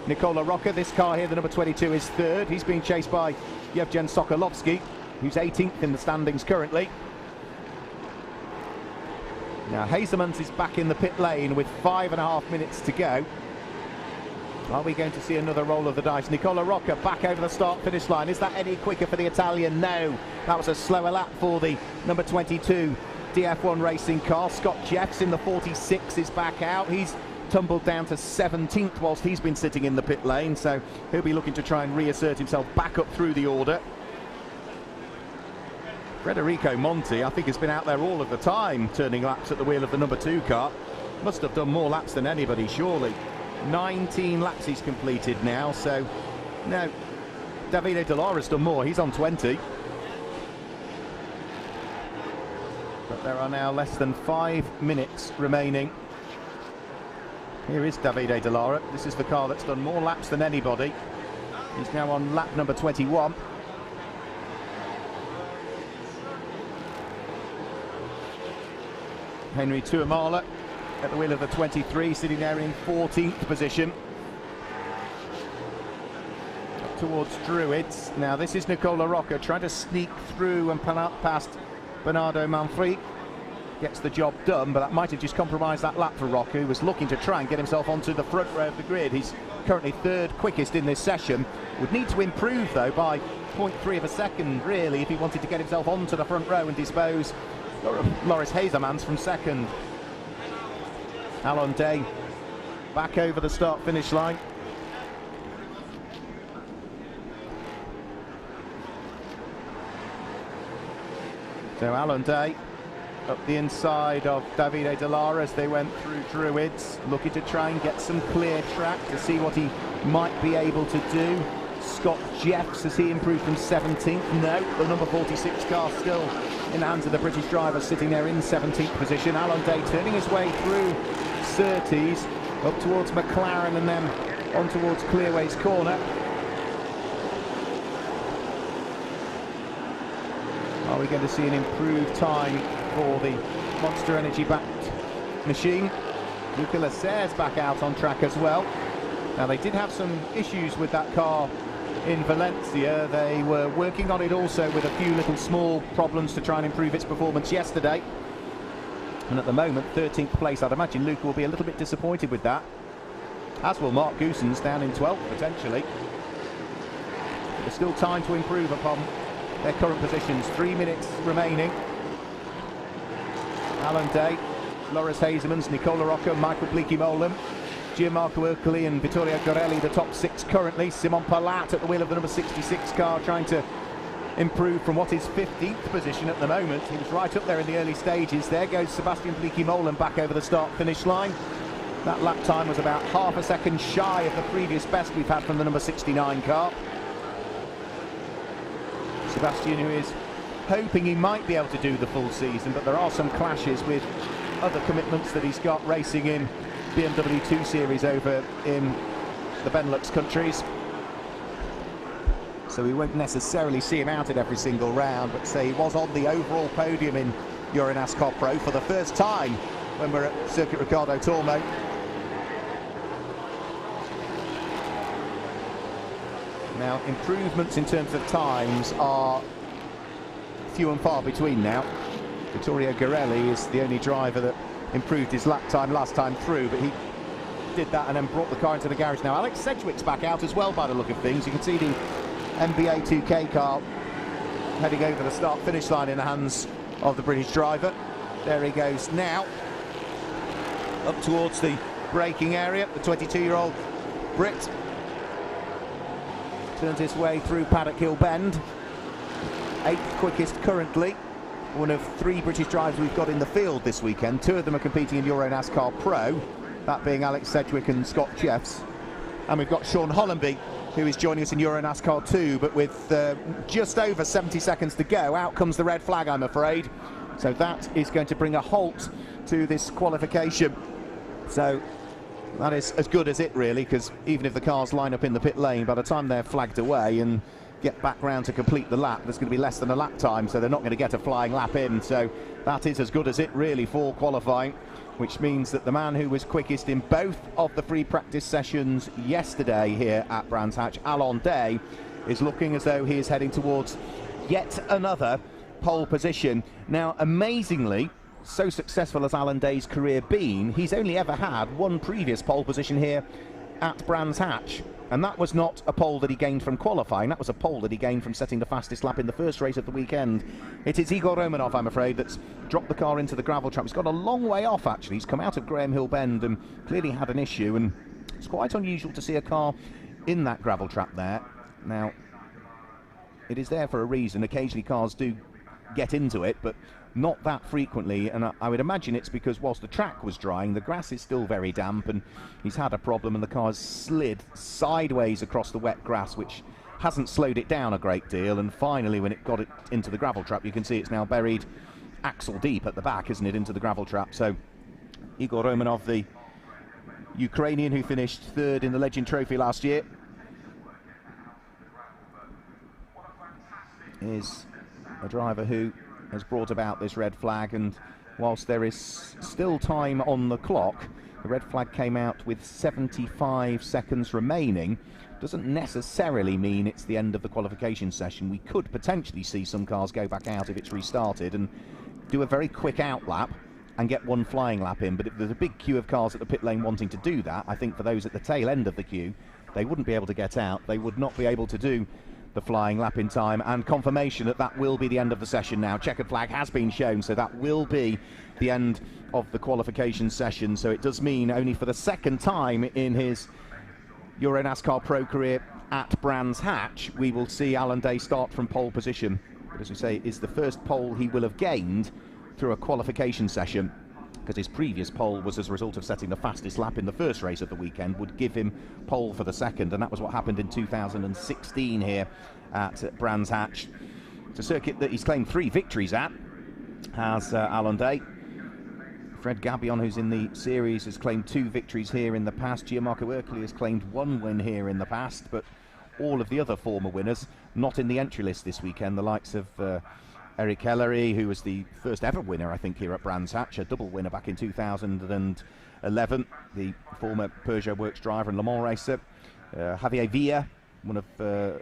Nicola Rocca, this car here, the number 22, is 3rd. He's being chased by Yevgen Sokolovsky, who's 18th in the standings currently. Now Hazemans is back in the pit lane with 5.5 minutes to go. Are we going to see another roll of the dice? Nicola Rocca back over the start-finish line. Is that any quicker for the Italian? No. That was a slower lap for the number 22 DF1 Racing car. Scott Jeffs in the 46 is back out. He's tumbled down to 17th whilst he's been sitting in the pit lane, so he'll be looking to try and reassert himself back up through the order. Federico Monti, I think, has been out there all of the time turning laps at the wheel of the number 2 car. Must have done more laps than anybody, surely. 19 laps he's completed now, so no, Davide Dall'Ora's done more. He's on 20. But there are now less than 5 minutes remaining. Here is Davide Dall'Ora. This is the car that's done more laps than anybody. He's now on lap number 21. Henry Tuamala at the wheel of the 23, sitting there in 14th position. Up towards Druids. Now this is Nicola Rocca trying to sneak through and past Bernardo Manfredi. Gets the job done, but that might have just compromised that lap for Rocca, who was looking to try and get himself onto the front row of the grid. He's currently 3rd quickest in this session. Would need to improve though by 0.3 of a second really if he wanted to get himself onto the front row and dispose Loris Hazemans from 2nd. Alan Day back over the start-finish line. So Alan Day up the inside of Davide Dall'Ora as they went through Druids, looking to try and get some clear track to see what he might be able to do. Scott Jeffs, has he improved from 17th? No, the number 46 car still in the hands of the British driver, sitting there in 17th position. Alan Day turning his way through Surtees up towards McLaren and then on towards Clearways Corner. Are we going to see an improved time for the Monster Energy-backed machine? Luca Lasser's back out on track as well. Now, they did have some issues with that car in Valencia. They were working on it also with a few little small problems to try and improve its performance yesterday. And at the moment, 13th place. I'd imagine Luca will be a little bit disappointed with that, as will Mark Goosens down in 12th potentially. But there's still time to improve upon their current positions. 3 minutes remaining. Alan Day, Loris Hazemans, Nicola Rocca, Michael Bleekie-Molen, Gianmarco Ercoli and Vittorio Gorelli, the top 6 currently. Simon Palat at the wheel of the number 66 car, trying to improve from what is 15th position at the moment. He was right up there in the early stages. There goes Sebastian Bleekie-Molen back over the start-finish line. That lap time was about half a second shy of the previous best we've had from the number 69 car. Sebastian, who is hoping he might be able to do the full season, but there are some clashes with other commitments that he's got racing in BMW 2 Series over in the Benelux countries. So we won't necessarily see him out at every single round, but say he was on the overall podium in Euro NASCAR Pro for the first time when we're at Circuit Ricardo Tormo. Now, improvements in terms of times are few and far between now. Vittorio Gorelli is the only driver that improved his lap time last time through, but he did that and then brought the car into the garage. Now, Alex Sedgwick's back out as well by the look of things. You can see the NBA 2K car heading over the start-finish line in the hands of the British driver. There he goes now, up towards the braking area. The 22-year-old Brit turns his way through Paddock Hill Bend. 8th quickest currently. One of 3 British drivers we've got in the field this weekend. 2 of them are competing in Euro NASCAR Pro, that being Alex Sedgwick and Scott Jeffs. And we've got Sean Hollenby, who is joining us in Euro NASCAR 2, but with just over 70 seconds to go, out comes the red flag, I'm afraid. So that is going to bring a halt to this qualification. So that is as good as it, really, because even if the cars line up in the pit lane, by the time they're flagged away and get back round to complete the lap, there's going to be less than a lap time, so they're not going to get a flying lap in. So that is as good as it, really, for qualifying, which means that the man who was quickest in both of the free practice sessions yesterday here at Brands Hatch, Alon Day, is looking as though he is heading towards yet another pole position. Now, amazingly, so successful as Alan Day's career been, he's only ever had one previous pole position here at Brands Hatch, and that was not a pole that he gained from qualifying. That was a pole that he gained from setting the fastest lap in the first race of the weekend. It is Igor Romanov, I'm afraid, that's dropped the car into the gravel trap. He's got a long way off, actually. He's come out of Graham Hill Bend and clearly had an issue, and it's quite unusual to see a car in that gravel trap there. Now, it is there for a reason. Occasionally cars do get into it, but not that frequently, and I would imagine it's because whilst the track was drying, the grass is still very damp, and he's had a problem, and the car's slid sideways across the wet grass, which hasn't slowed it down a great deal. And finally, when it got it into the gravel trap, you can see it's now buried axle deep at the back, isn't it, into the gravel trap. So Igor Romanov, the Ukrainian who finished 3rd in the Legend Trophy last year, is a driver who has brought about this red flag, and whilst there is still time on the clock, the red flag came out with 75 seconds remaining. Doesn't necessarily mean it's the end of the qualification session. We could potentially see some cars go back out if it's restarted and do a very quick out lap and get one flying lap in. But if there's a big queue of cars at the pit lane wanting to do that, I think for those at the tail end of the queue, they wouldn't be able to get out. They would not be able to do the flying lap in time, and confirmation that that will be the end of the session now. Checkered flag has been shown, so that will be the end of the qualification session. So it does mean only for the second time in his Euro NASCAR Pro career at Brands Hatch we will see Alan Day start from pole position. But as we say, it's the first pole he will have gained through a qualification session, because his previous pole was as a result of setting the fastest lap in the first race of the weekend, would give him pole for the second, and that was what happened in 2016 here at Brands Hatch. It's a circuit that he's claimed 3 victories at, has Alan Day. Fred Gabion, who's in the series, has claimed 2 victories here in the past. Gianmarco Ercoli has claimed 1 win here in the past, but all of the other former winners not in the entry list this weekend. The likes of Eric Ellery, who was the first ever winner, I think, here at Brands Hatch, a double winner back in 2011, the former Peugeot Works driver and Le Mans racer. Javier Villa, one of a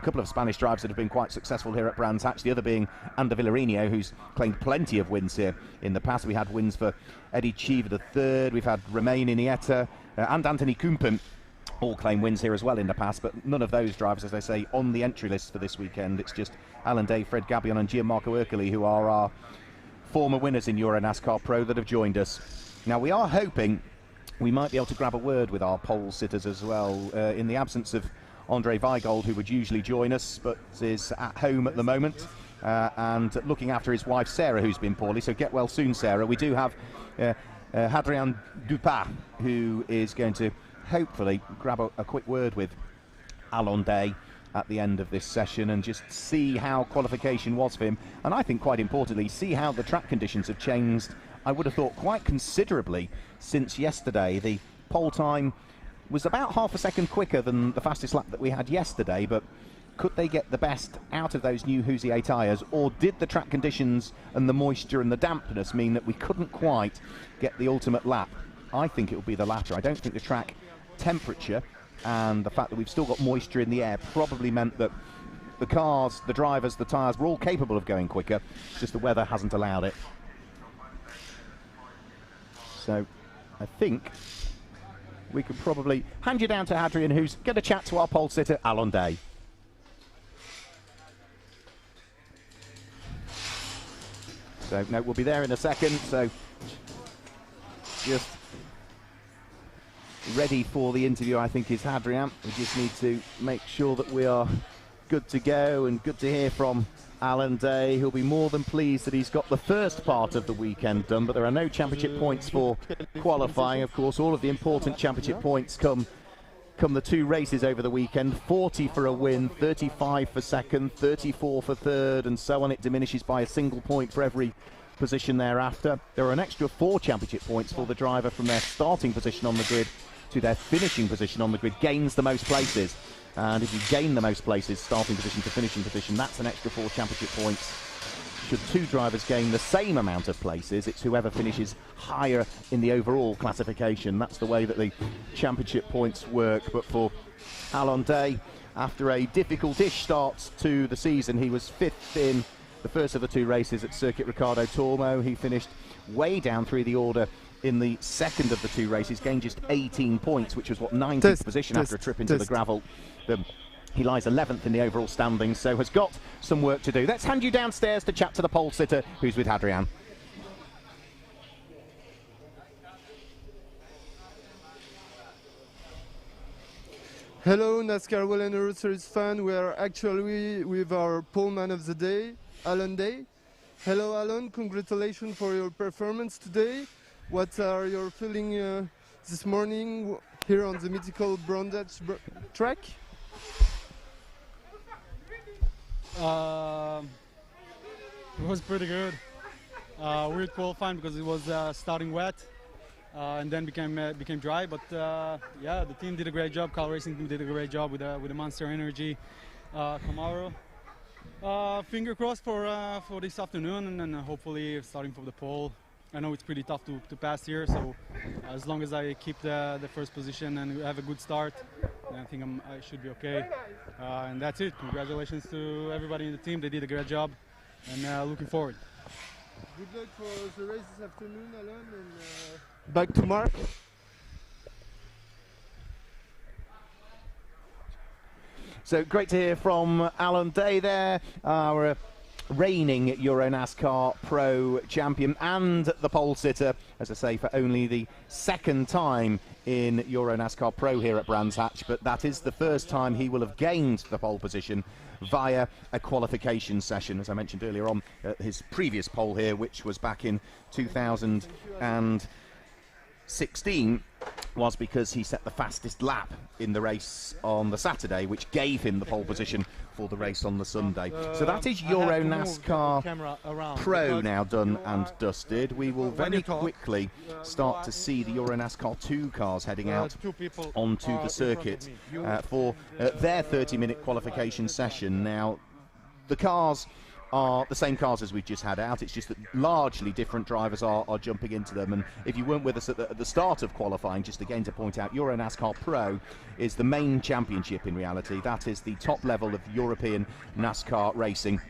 couple of Spanish drivers that have been quite successful here at Brands Hatch, the other being Ander Villarino, who's claimed plenty of wins here in the past. We had wins for Eddie Cheever III, we've had Romain Iniesta and Anthony Kumpen, all claim wins here as well in the past, but none of those drivers, as I say, on the entry list for this weekend. It's just Alan Day, Fred Gabion and Gianmarco Ercoli, who are our former winners in Euro NASCAR Pro, that have joined us. Now, we are hoping we might be able to grab a word with our pole sitters as well, in the absence of Andre Weigold, who would usually join us, but is at home at the moment, and looking after his wife Sarah, who's been poorly, so get well soon, Sarah. We do have Hadrian Dupas, who is going to hopefully grab a quick word with Alon Day at the end of this session and just see how qualification was for him, and I think quite importantly see how the track conditions have changed, I would have thought, quite considerably since yesterday. The pole time was about half a second quicker than the fastest lap that we had yesterday, but could they get the best out of those new Hoosier tyres, or did the track conditions and the moisture and the dampness mean that we couldn't quite get the ultimate lap? I think it will be the latter. I don't think the track temperature and the fact that we've still got moisture in the air probably meant that the cars, the drivers, the tyres were all capable of going quicker, just the weather hasn't allowed it. So I think we could probably hand you down to Hadrian, who's going to chat to our pole sitter, Alon Day. So, no, we'll be there in a second, so just ready for the interview, I think, is Hadrian. We just need to make sure that we are good to go, and good to hear from Alan Day. He'll be more than pleased that he's got the first part of the weekend done, but there are no championship points for qualifying. Of course, all of the important championship points come the two races over the weekend. 40 for a win, 35 for second, 34 for third, and so on. It diminishes by a single point for every position thereafter. There are an extra 4 championship points for the driver from their starting position on the grid to their finishing position on the grid, gains the most places. And if you gain the most places, starting position to finishing position, that's an extra 4 championship points. Should 2 drivers gain the same amount of places, it's whoever finishes higher in the overall classification. That's the way that the championship points work. But for Alon Day, after a difficult-ish start to the season, he was 5th in the first of the 2 races at Circuit Ricardo Tormo. He finished way down through the order in the second of the 2 races, gained just 18 points, which was, 19th position after a trip into the gravel. He lies 11th in the overall standings, so has got some work to do. Let's hand you downstairs to chat to the pole sitter, who's with Hadrian. Hello, NASCAR Whelen Euro Series fan. We are actually with our pole man of the day, Alon Day. Hello, Alon. Congratulations for your performance today. What are your feelings this morning here on the mythical Brands Hatch track? It was pretty good. Weird qualifying because it was starting wet and then became dry. But yeah, the team did a great job. Cal Racing team did a great job with the Monster Energy Camaro. Finger crossed for this afternoon, and then hopefully starting from the pole. I know it's pretty tough to pass here, so as long as I keep the first position and have a good start, then I think I should be okay. And that's it. Congratulations to everybody in the team. They did a great job, and looking forward. Good luck for the race this afternoon, Alon, and back to Mark. So great to hear from Alon Day there, our reigning Euro NASCAR Pro champion and the pole sitter, as I say, for only the 2nd time in Euro NASCAR Pro here at Brands Hatch, but that is the first time he will have gained the pole position via a qualification session, as I mentioned earlier on, his previous pole here, which was back in 2016, was because he set the fastest lap in the race on the Saturday, which gave him the pole position for the race on the Sunday. So that is Euro NASCAR Pro now done and dusted. We will very quickly start to see the Euro NASCAR 2 cars heading out onto the circuit for their 30-minute qualification session. Now, the cars are the same cars as we've just had out. It's just that largely different drivers are jumping into them. And if you weren't with us at the start of qualifying, just again to point out, Euro NASCAR Pro is the main championship in reality. That is the top level of European NASCAR racing.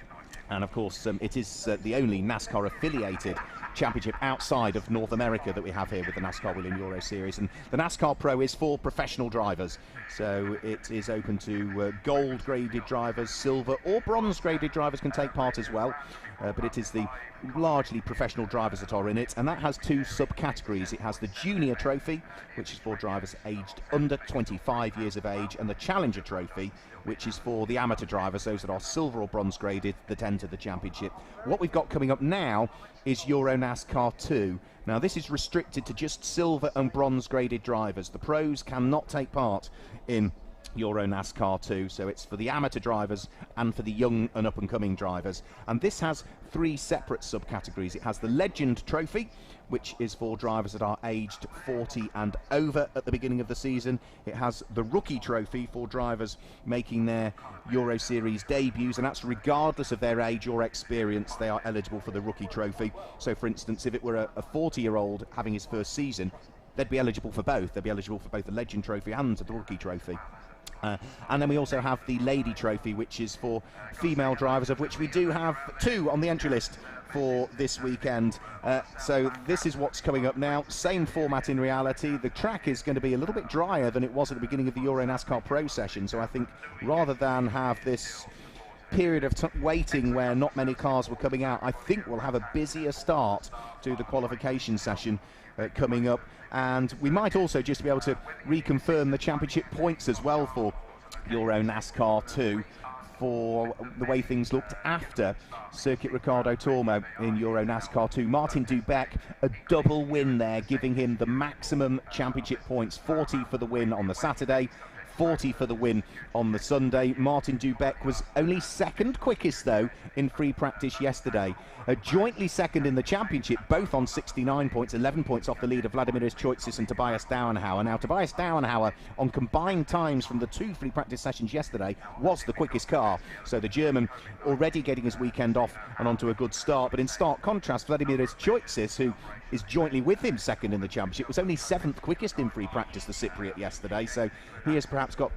And of course, it is the only NASCAR affiliated championship outside of North America that we have here with the NASCAR Whelen Euro Series. And the NASCAR Pro is for professional drivers, so it is open to gold graded drivers, silver or bronze graded drivers can take part as well, but it is the largely professional drivers that are in it, and that has two subcategories. It has the Junior Trophy, which is for drivers aged under 25 years of age, and the Challenger Trophy, which is for the amateur drivers, those that are silver or bronze graded, that enter the championship. What we've got coming up now is Euro NASCAR 2. Now this is restricted to just silver and bronze graded drivers. The pros cannot take part in Euro NASCAR 2, so it's for the amateur drivers and for the young and up-and-coming drivers. And this has three separate subcategories. It has the Legend Trophy, which is for drivers that are aged 40 and over at the beginning of the season. It has the Rookie Trophy for drivers making their Euro Series debuts, and that's regardless of their age or experience, they are eligible for the Rookie Trophy. So for instance, if it were a 40-year-old having his first season, they'd be eligible for both. They'd be eligible for both the Legend Trophy and the Rookie Trophy. And then we also have the Lady Trophy, which is for female drivers, of which we do have two on the entry list for this weekend. So this is what's coming up now. Same format in reality. The track is going to be a little bit drier than it was at the beginning of the Euro NASCAR Pro session. So I think rather than have this period of waiting where not many cars were coming out, I think we'll have a busier start to the qualification session coming up. And we might also just be able to reconfirm the championship points as well for Euro NASCAR 2 for the way things looked after Circuit Ricardo Tormo in Euro NASCAR 2. Martin Dubeck, a double win there, giving him the maximum championship points, 40 for the win on the Saturday, 40 for the win on the Sunday. Martin Dubeck was only second quickest though in free practice yesterday. Jointly second in the championship, both on 69 points, 11 points off the lead of Vladimir Choitzis and Tobias Dauenhauer. Now Tobias Dauenhauer, on combined times from the two free practice sessions yesterday, was the quickest car. So the German already getting his weekend off and onto a good start. But in stark contrast, Vladimir Choitzis, who is jointly with him second in the championship, was only seventh quickest in free practice, the Cypriot, yesterday. So he has perhaps got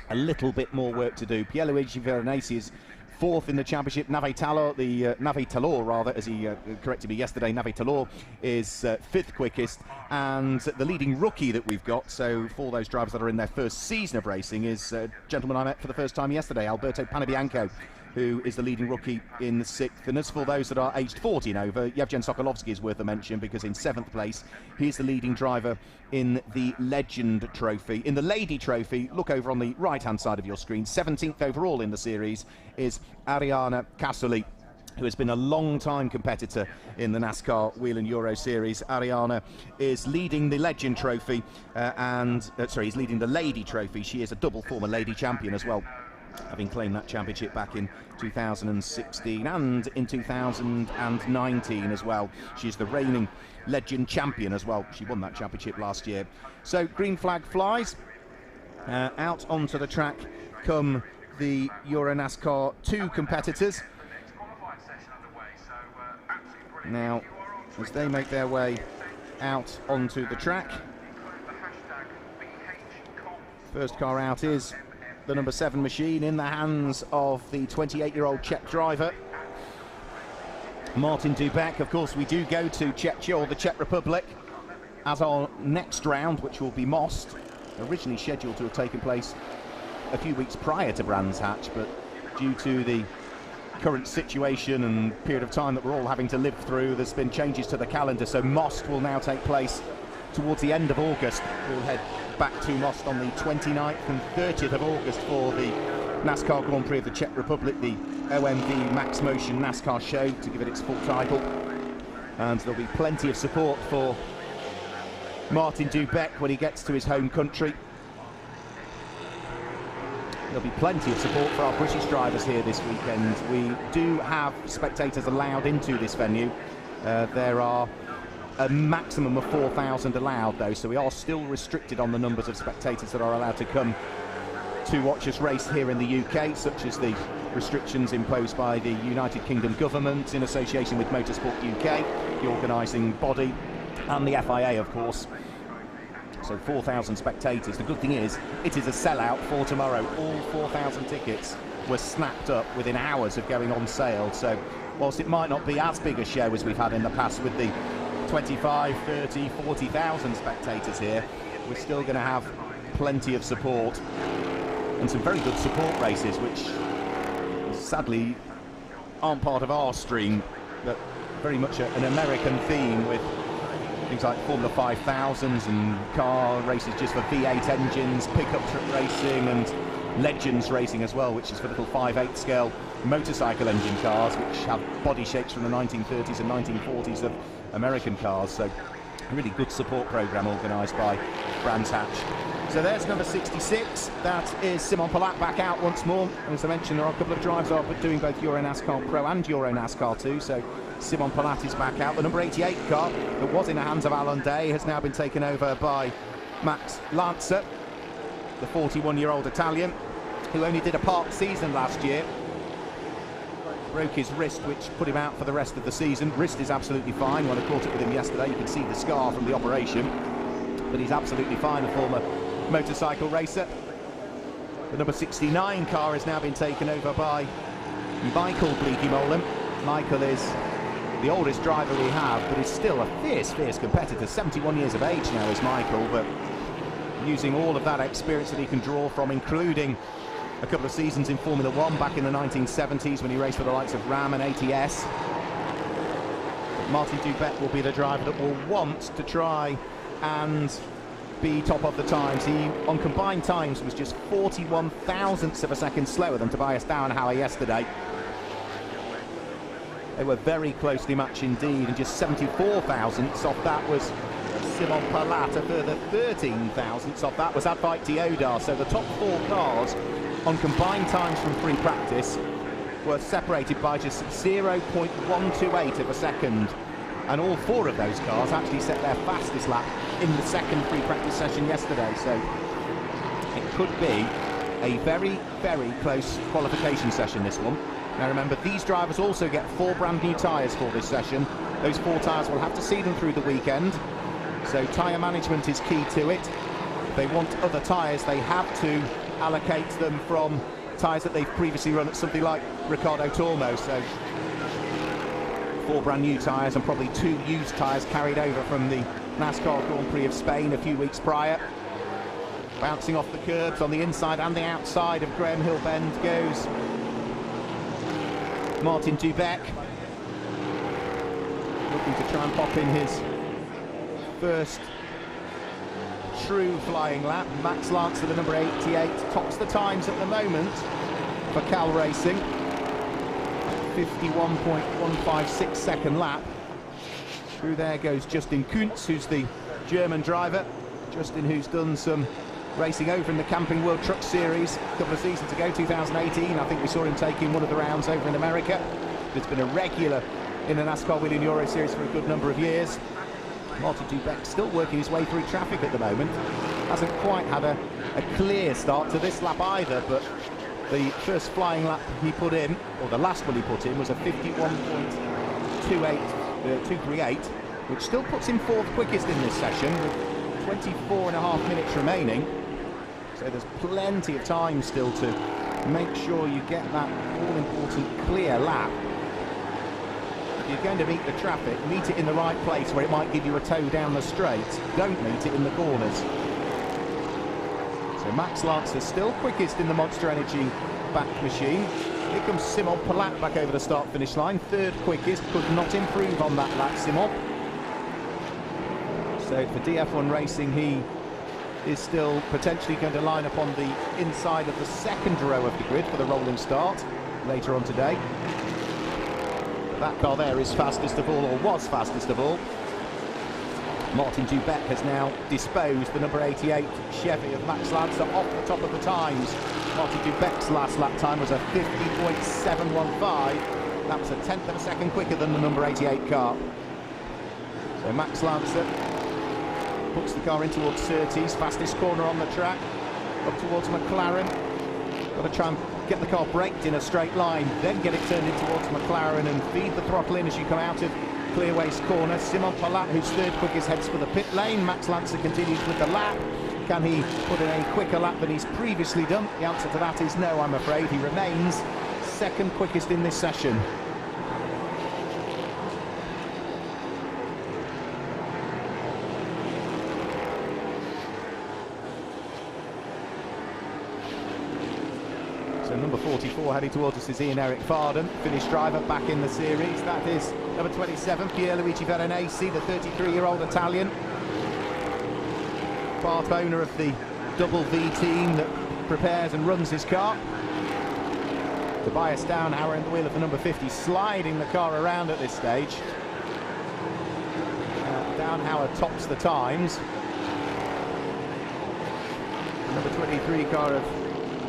a little bit more work to do. Pierluigi Veronese is fourth in the championship. Nave Talor, as he corrected me yesterday, Nave Talor is fifth quickest, and the leading rookie that we've got, so for those drivers that are in their first season of racing, is a gentleman I met for the first time yesterday, Alberto Panabianco, who is the leading rookie in the sixth. And as for those that are aged 40 and over, Yevgen Sokolovsky is worth a mention, because in seventh place he's the leading driver in the Legend Trophy. In the Lady Trophy, look over on the right hand side of your screen, 17th overall in the series is Ariana Casoli, who has been a long-time competitor in the NASCAR Whelen Euro Series. Ariana is leading the Legend Trophy, he's leading the Lady Trophy. She is a double former Lady Champion as well, having claimed that championship back in 2016 and in 2019 as well. She's the reigning Legend Champion as well. She won that championship last year. So green flag flies. Out onto the track come the Euro NASCAR 2 competitors. Now, as they make their way out onto the track, first car out is the number 7 machine in the hands of the 28-year-old Czech driver, Martin Dubeck. Of course, we do go to Czechia, or the Czech Republic, as our next round, which will be Most, originally scheduled to have taken place a few weeks prior to Brands Hatch, but due to the current situation and period of time that we're all having to live through, there's been changes to the calendar. So Most will now take place towards the end of August. We'll head back to Most on the 29th and 30th of August for the NASCAR Grand Prix of the Czech Republic, the OMV Max Motion NASCAR Show, to give it its full title. And there'll be plenty of support for Martin Dubeck when he gets to his home country. There'll be plenty of support for our British drivers here this weekend. We do have spectators allowed into this venue. There are a maximum of 4,000 allowed though, so we are still restricted on the numbers of spectators that are allowed to come to watch us race here in the UK, such as the restrictions imposed by the United Kingdom government in association with Motorsport UK, the organising body, and the FIA, of course. So 4,000 spectators. The good thing is, it is a sellout for tomorrow. All 4,000 tickets were snapped up within hours of going on sale. So whilst it might not be as big a show as we've had in the past with the 25, 30, 40,000 spectators here, we're still going to have plenty of support and some very good support races, which sadly aren't part of our stream, but very much an American theme with things like Formula 5000s and car races just for V8 engines, pickup truck racing and Legends racing as well, which is for little 5/8 scale motorcycle engine cars which have body shapes from the 1930s and 1940s of American cars. So a really good support programme organised by Brands Hatch. So there's number 66, that is Simon Palat back out once more. And as I mentioned, there are a couple of drivers are doing both Euro NASCAR Pro and Euro NASCAR 2, so Simon Palat is back out. The number 88 car that was in the hands of Alan Day has now been taken over by Max Lancer, the 41-year-old Italian, who only did a part season last year. Broke his wrist, which put him out for the rest of the season. Wrist is absolutely fine. When I caught up with him yesterday, you can see the scar from the operation, but he's absolutely fine, a former motorcycle racer. The number 69 car has now been taken over by Michael Bleekemolen. Michael is the oldest driver we have, but is still a fierce competitor. 71 years of age now is Michael, but using all of that experience that he can draw from, including a couple of seasons in Formula 1 back in the 1970s when he raced for the likes of Ram and ATS. But Martin Dubek will be the driver that will want to try and be top of the times. He, on combined times, was just 41 thousandths of a second slower than Tobias Dauenhauer yesterday. They were very closely matched indeed, and just 74 thousandths off that was Simon Palat. A further 13 thousandths off that was Advait Teodar. So the top four cars on combined times from free practice were separated by just 0.128 of a second. And all four of those cars actually set their fastest lap in the second free practice session yesterday. So it could be a very close qualification session, this one. Now remember, these drivers also get 4 brand new tyres for this session. Those 4 tyres will have to see them through the weekend. So tyre management is key to it. If they want other tyres, they have to allocate them from tyres that they've previously run at something like Ricardo Tormo. So 4 brand new tyres and probably 2 used tyres carried over from the NASCAR Grand Prix of Spain a few weeks prior. Bouncing off the curbs on the inside and the outside of Graham Hill Bend goes Martin Dubek, looking to try and pop in his first true flying lap. Max Lancer, the number 88, tops the times at the moment for Cal Racing. 51.156 second lap. Through there goes Justin Kuntz, who's the German driver. Justin, who's done some racing over in the Camping World Truck Series a couple of seasons ago, 2018. I think we saw him taking one of the rounds over in America. It's been a regular in the NASCAR Whelen Euro Series for a good number of years. Martin Dubek still working his way through traffic at the moment. Hasn't quite had a clear start to this lap either, but the first flying lap he put in, or the last one he put in, was a 51.238, which still puts him 4th quickest in this session with 24.5 minutes remaining. So there's plenty of time still to make sure you get that all-important clear lap. If you're going to meet the traffic, meet it in the right place where it might give you a tow down the straight. Don't meet it in the corners. So Max Lancer still quickest in the Monster Energy back machine. Here comes Simon Palat back over the start-finish line. 3rd quickest, could not improve on that lap, Simon. So for DF1 Racing, he is still potentially going to line up on the inside of the 2nd row of the grid for the rolling start later on today. That car there is fastest of all, or was fastest of all. Martin Dubek has now disposed the number 88 Chevy of Max Lancer off the top of the times. Martin Dubek's last lap time was a 50.715. That was a 10th of a second quicker than the number 88 car. So Max Lancer puts the car in towards Surtees, fastest corner on the track, up towards McLaren. Got to try and get the car braked in a straight line, then get it turned in towards McLaren and feed the throttle in as you come out of clear waste corner. Simon Palat, who's third quickest, heads for the pit lane. Max Lancer continues with the lap. Can he put in a quicker lap than he's previously done? The answer to that is no, I'm afraid. He remains second quickest in this session. So number 44 heading towards us is Ian-Eric Varden, Finnish driver back in the series. That is number 27, Pierluigi Veronesi, the 33-year-old Italian. Part owner of the Double V team that prepares and runs his car. Tobias Downhauer in the wheel of the number 50, sliding the car around at this stage. Downhauer tops the times. The number 23 car of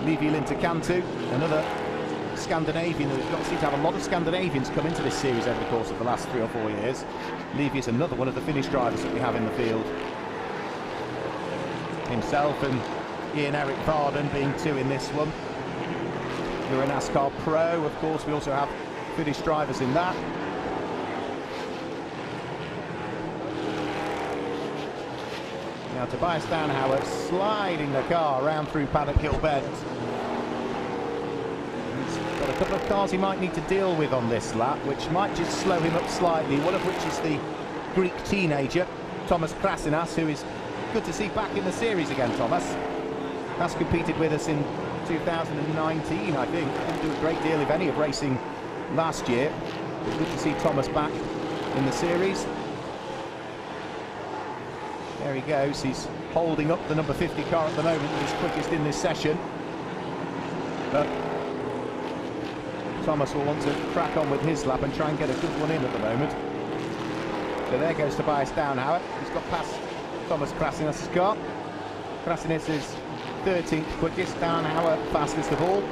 Levi Lintakantu, another Scandinavian. We've got to have a lot of Scandinavians come into this series over the course of the last 3 or 4 years. Levi is another one of the Finnish drivers that we have in the field. Himself and Ian-Eric Varden being 2 in this one. You're a NASCAR Pro, of course. We also have Finnish drivers in that. Now Tobias Downhauer sliding the car around through Paddock Hill Bend. He's got a couple of cars he might need to deal with on this lap, which might just slow him up slightly, one of which is the Greek teenager, Thomas Krasinas, who is good to see back in the series again. Thomas has competed with us in 2019, I think. Didn't do a great deal, if any, of racing last year. But good to see Thomas back in the series. There he goes, he's holding up the number 50 car at the moment, he's quickest in this session. But Thomas will want to crack on with his lap and try and get a good one in at the moment. So there goes Tobias Downhauer. He's got past Thomas Krasinas' car. Krasinas is 13th quickest, Downhauer fastest of all.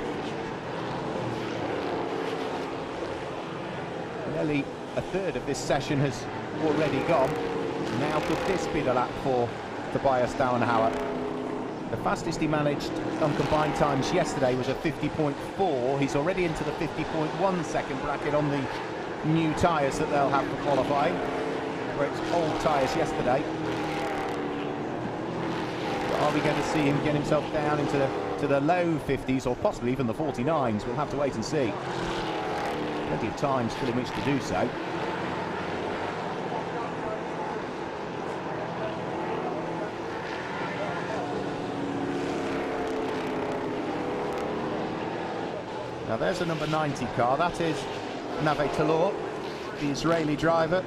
Nearly a third of this session has already gone. Now could this be the lap for Tobias Downhauer? The fastest he managed on combined times yesterday was a 50.4. He's already into the 50.1 second bracket on the new tyres that they'll have for qualifying, where it's old tyres yesterday. But are we going to see him get himself down into the low 50s or possibly even the 49s? We'll have to wait and see. Plenty of time still in which to do so. Now there's the number 90 car, that is Nave Talor, the Israeli driver.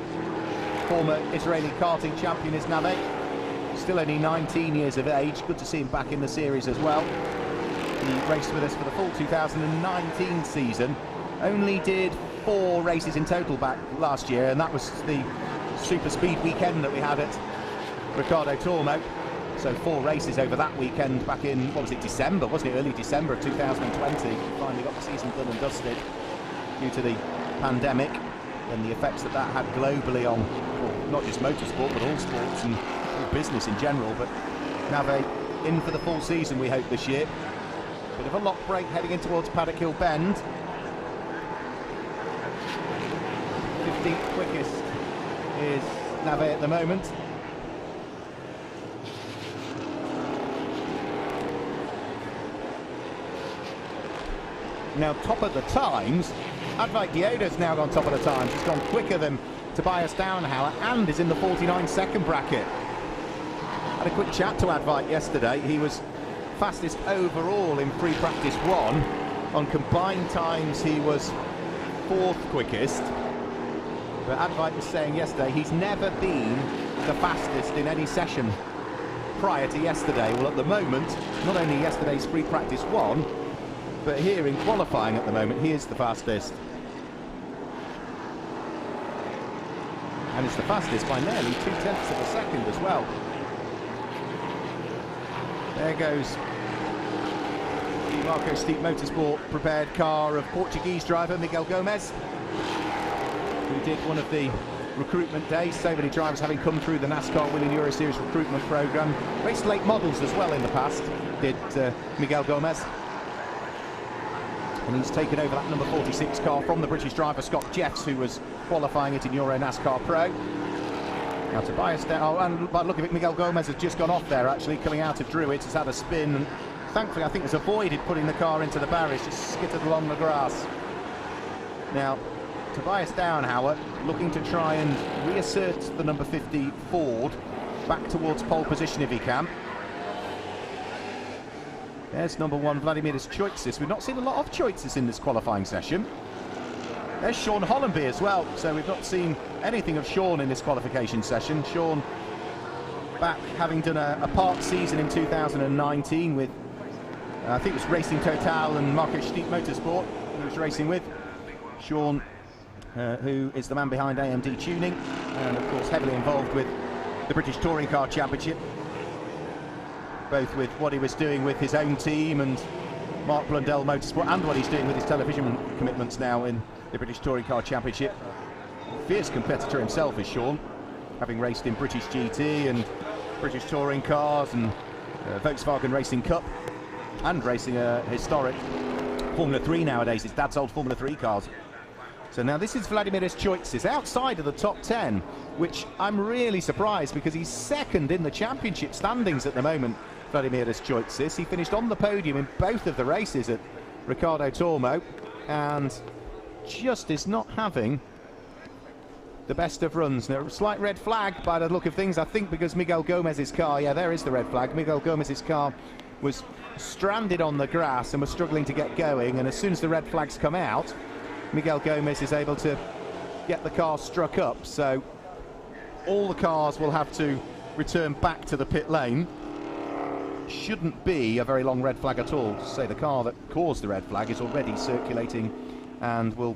Former Israeli karting champion is Nave. Still only 19 years of age, good to see him back in the series as well. He raced with us for the full 2019 season. Only did 4 races in total back last year, and that was the super speed weekend that we had at Ricardo Tormo. So 4 races over that weekend back in, what was it, December, wasn't it? Early December of 2020. We finally got the season done and dusted due to the pandemic and the effects that that had globally on, well, not just motorsport, but all sports and all business in general. But Nave in for the full season, we hope, this year. Bit of a lock break heading in towards Paddock Hill Bend. 15th quickest is Nave at the moment. Now top of the times, Advait Dioda's now gone top of the times. He's gone quicker than Tobias Downhauer and is in the 49 second bracket. Had a quick chat to Advait yesterday. He was fastest overall in free practice 1. On combined times he was 4th quickest. But Advait was saying yesterday he's never been the fastest in any session prior to yesterday. Well, at the moment, not only yesterday's free practice 1, but here in qualifying at the moment, he is the fastest. And it's the fastest by nearly 0.2 of a second as well. There goes the Marco Steep Motorsport prepared car of Portuguese driver Miguel Gomes, who did one of the recruitment days. So many drivers having come through the NASCAR Whelen Euro Series recruitment programme. Raced late models as well in the past, did Miguel Gomes. And he's taken over that number 46 car from the British driver Scott Jeffs, who was qualifying it in Euro NASCAR Pro. Now Tobias down, oh, and by the look of it, Miguel Gomez has just gone off there, actually, coming out of Druids, has had a spin, and thankfully I think has avoided putting the car into the barriers, just skittered along the grass. Now, Tobias Downhauer looking to try and reassert the number 50 Ford back towards pole position if he can. There's number 1 Vladimiris Choitsis. We've not seen a lot of Choitsis in this qualifying session. There's Sean Hollenby as well, so we've not seen anything of Sean in this qualification session. Sean back having done a part season in 2019 with, I think it was Racing Total and Marco Stiep Motorsport he was racing with. Sean, who is the man behind AMD Tuning, and of course heavily involved with the British Touring Car Championship, both with what he was doing with his own team and Mark Blundell Motorsport, and what he's doing with his television commitments now in the British Touring Car Championship. Fierce competitor himself is Sean, having raced in British GT and British Touring Cars and Volkswagen Racing Cup, and racing a historic Formula 3 nowadays. His dad's old Formula 3 cars. So now this is Vladimiris Choitsis outside of the top 10, which I'm really surprised because he's second in the championship standings at the moment. Vladimiris Choitsis, he finished on the podium in both of the races at Ricardo Tormo, and just is not having the best of runs. Now, slight red flag by the look of things, I think, because Miguel Gomez's car, yeah, there is the red flag. Miguel Gomez's car was stranded on the grass and was struggling to get going, and as soon as the red flags come out, Miguel Gomez is able to get the car struck up. So all the cars will have to return back to the pit lane. Shouldn't be a very long red flag at all. To say the car that caused the red flag is already circulating and will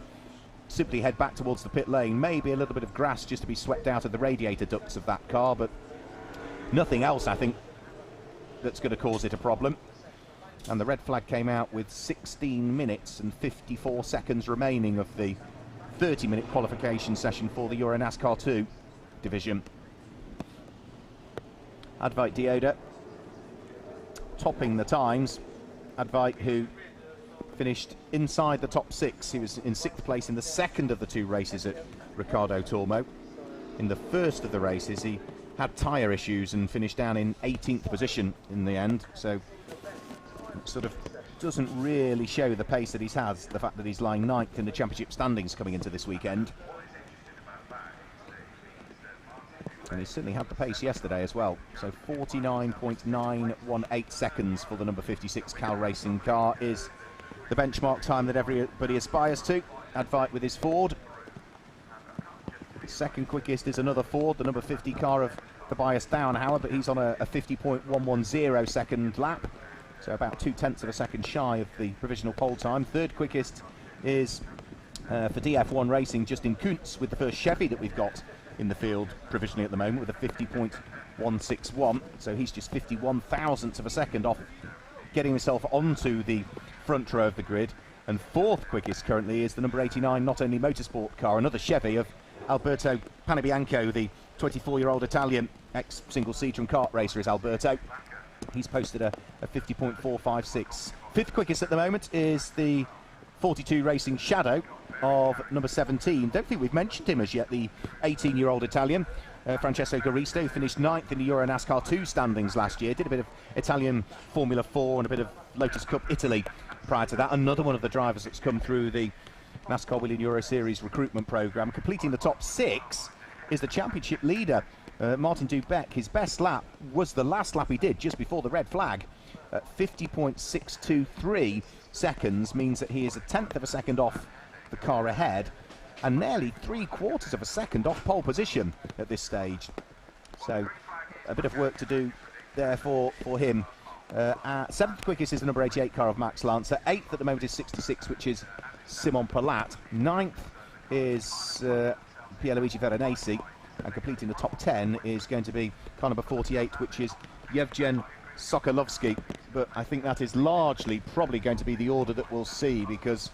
simply head back towards the pit lane. Maybe a little bit of grass just to be swept out of the radiator ducts of that car, but nothing else, I think, that's going to cause it a problem. And the red flag came out with 16 minutes and 54 seconds remaining of the 30-minute qualification session for the Euro NASCAR 2 division. Advait Dioda topping the times. Advait, who finished inside the top 6. He was in 6th place in the second of the 2 races at Ricardo Tormo. In the first of the races, he had tyre issues and finished down in 18th position in the end. So it sort of doesn't really show the pace that he's had, the fact that he's lying 9th in the championship standings coming into this weekend. And he certainly had the pace yesterday as well. So 49.918 seconds for the number 56 Cal Racing car is the benchmark time that everybody aspires to. Advait with his Ford. Second quickest is another Ford, the number 50 car of Tobias Downhauer, but he's on a 50.110 second lap. So about 0.2 of a second shy of the provisional pole time. Third quickest is for DF1 Racing, Justin Kuntz, with the first Chevy that we've got in the field provisionally at the moment, with a 50.161. So he's just 51 thousandths of a second off getting himself onto the front row of the grid. And fourth quickest currently is the number 89 Not Only Motorsport car, another Chevy of Alberto Panebianco, the 24-year-old Italian ex-single-seater and kart racer is Alberto. He's posted a 50.456. Fifth quickest at the moment is the 42 Racing Shadow of number 17. Don't think we've mentioned him as yet, the 18-year-old Italian. Francesco Garisto, who finished 9th in the Euro NASCAR 2 standings last year. Did a bit of Italian Formula 4 and a bit of Lotus Cup Italy prior to that. Another one of the drivers that's come through the NASCAR Whelen Euro Series recruitment programme. Completing the top 6 is the championship leader, Martin Dubeck. His best lap was the last lap he did just before the red flag. 50.623 seconds means that he is 1/10 of a second off the car ahead and nearly 3/4 of a second off pole position at this stage. So a bit of work to do there for him. 7th quickest is the number 88 car of Max Lancer. 8th at the moment is 66, which is Simon Palat. 9th is Pierluigi Veronesi, and completing the top 10 is going to be car number 48, which is Yevgen Sokolovsky. But I think that is largely probably going to be the order that we'll see, because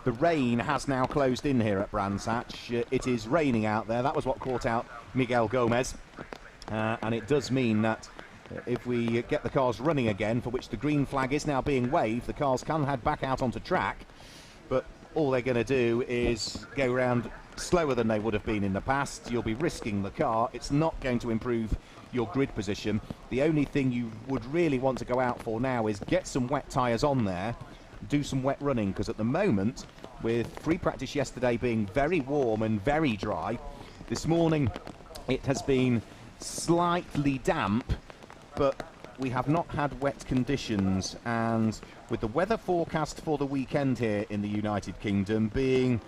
the rain has now closed in here at Brands Hatch. It is raining out there. That was what caught out Miguel Gomez, and it does mean that if we get the cars running again, for which the green flag is now being waved, the cars can head back out onto track. but all they're going to do is go round slower than they would have been in the past. You'll be risking the car. It's not going to improve your grid position. The only thing you would really want to go out for now is get some wet tyres on there, do some wet running, because at the moment, with free practice yesterday being very warm and very dry, this morning it has been slightly damp, but we have not had wet conditions, and with the weather forecast for the weekend here in the United Kingdom being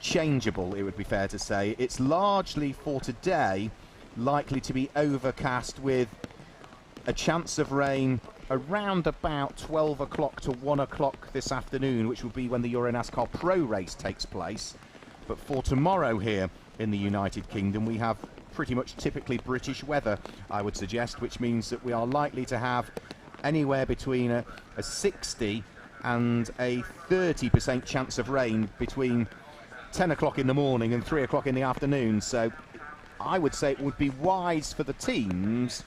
changeable, it would be fair to say, it's largely for today likely to be overcast with a chance of rain around about 12 o'clock to 1 o'clock this afternoon, which will be when the Euro NASCAR Pro race takes place. But for tomorrow here in the United Kingdom, we have pretty much typically British weather, I would suggest, which means that we are likely to have anywhere between a 60 and a 30% chance of rain between 10 o'clock in the morning and 3 o'clock in the afternoon. So I would say it would be wise for the teams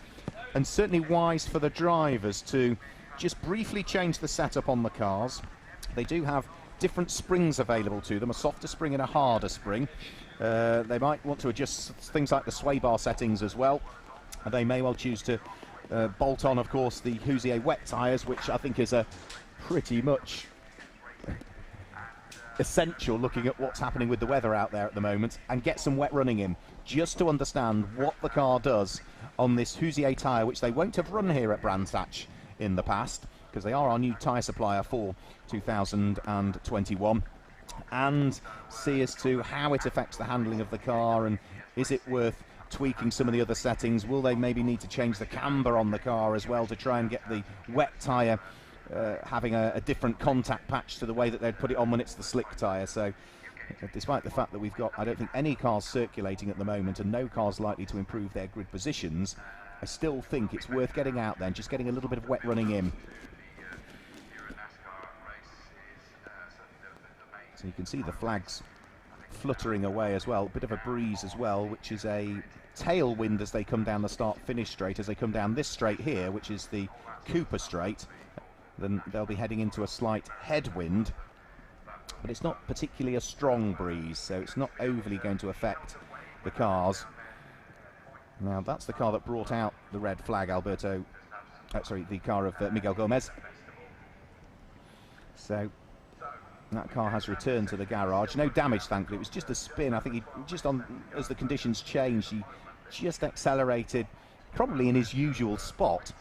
and certainly wise for the drivers to just briefly change the setup on the cars. They do have different springs available to them, a softer spring and a harder spring. They might want to adjust things like the sway bar settings as well. They may well choose to bolt on, of course, the Hoosier wet tyres, which I think is a pretty much essential looking at what's happening with the weather out there at the moment, and get some wet running in, just to understand what the car does on this Hoosier tyre, which they won't have run here at Brands Hatch in the past, because they are our new tyre supplier for 2021, and see as to how it affects the handling of the car, and is it worth tweaking some of the other settings. Will they maybe need to change the camber on the car as well to try and get the wet tyre having a different contact patch to the way that they'd put it on when it's the slick tyre. So despite the fact that we've got, I don't think, any cars circulating at the moment and no cars likely to improve their grid positions, I still think it's worth getting out there and just getting a little bit of wet running in. So you can see the flags fluttering away as well, a bit of a breeze as well, which is a tailwind as they come down the start-finish straight. As they come down this straight here, which is the Cooper straight, then they'll be heading into a slight headwind, but it's not particularly a strong breeze, so it's not overly going to affect the cars. Now that's the car that brought out the red flag, the car of Miguel Gomez. So that car has returned to the garage. No damage, thankfully. It was just a spin. I think he just, as the conditions changed, he just accelerated, probably in his usual spot,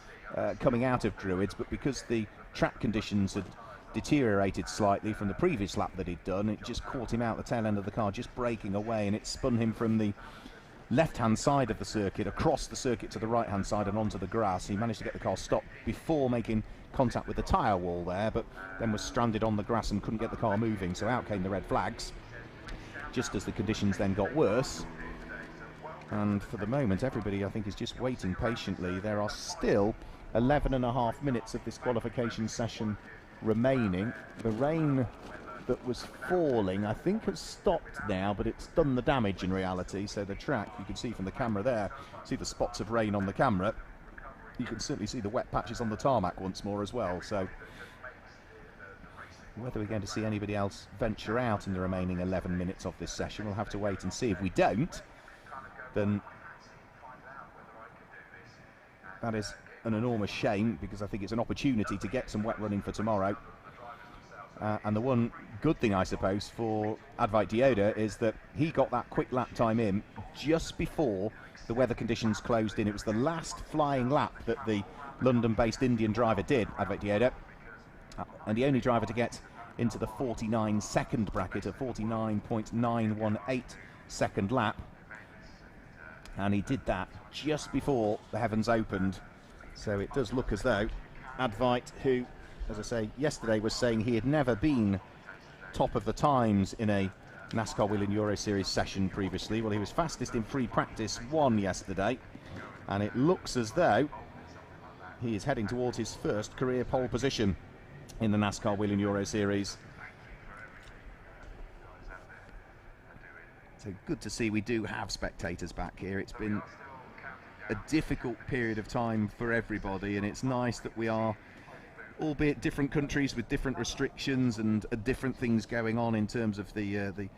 coming out of Druids, but because the track conditions had deteriorated slightly from the previous lap that he'd done, it just caught him out the tail end of the car, just breaking away, and it spun him from the left-hand side of the circuit, across the circuit to the right-hand side and onto the grass. He managed to get the car stopped before making contact with the tyre wall there, but then was stranded on the grass and couldn't get the car moving, so out came the red flags, just as the conditions then got worse. And for the moment, everybody, I think, is just waiting patiently. There are still 11.5 minutes of this qualification session remaining. The rain that was falling, I think, has stopped now, but it's done the damage in reality. So the track, you can see from the camera there, see the spots of rain on the camera. You can certainly see the wet patches on the tarmac once more as well. So whether we're going to see anybody else venture out in the remaining 11 minutes of this session, we'll have to wait and see. If we don't, then that is an enormous shame, because I think it's an opportunity to get some wet running for tomorrow. And the one good thing, I suppose, for Advait Dioda is that he got that quick lap time in just before the weather conditions closed in. It was the last flying lap that the London-based Indian driver did, Advait Dioda, and the only driver to get into the 49-second bracket, a 49.918 second lap, and he did that just before the heavens opened. So it does look as though Advait, who, as I say, yesterday was saying he had never been top of the times in a NASCAR Whelen Euro Series session previously. Well, he was fastest in free practice 1 yesterday, and it looks as though he is heading towards his first career pole position in the NASCAR Whelen Euro Series. So good to see we do have spectators back here. It's been a difficult period of time for everybody, and it's nice that we are albeit different countries with different restrictions and different things going on in terms of the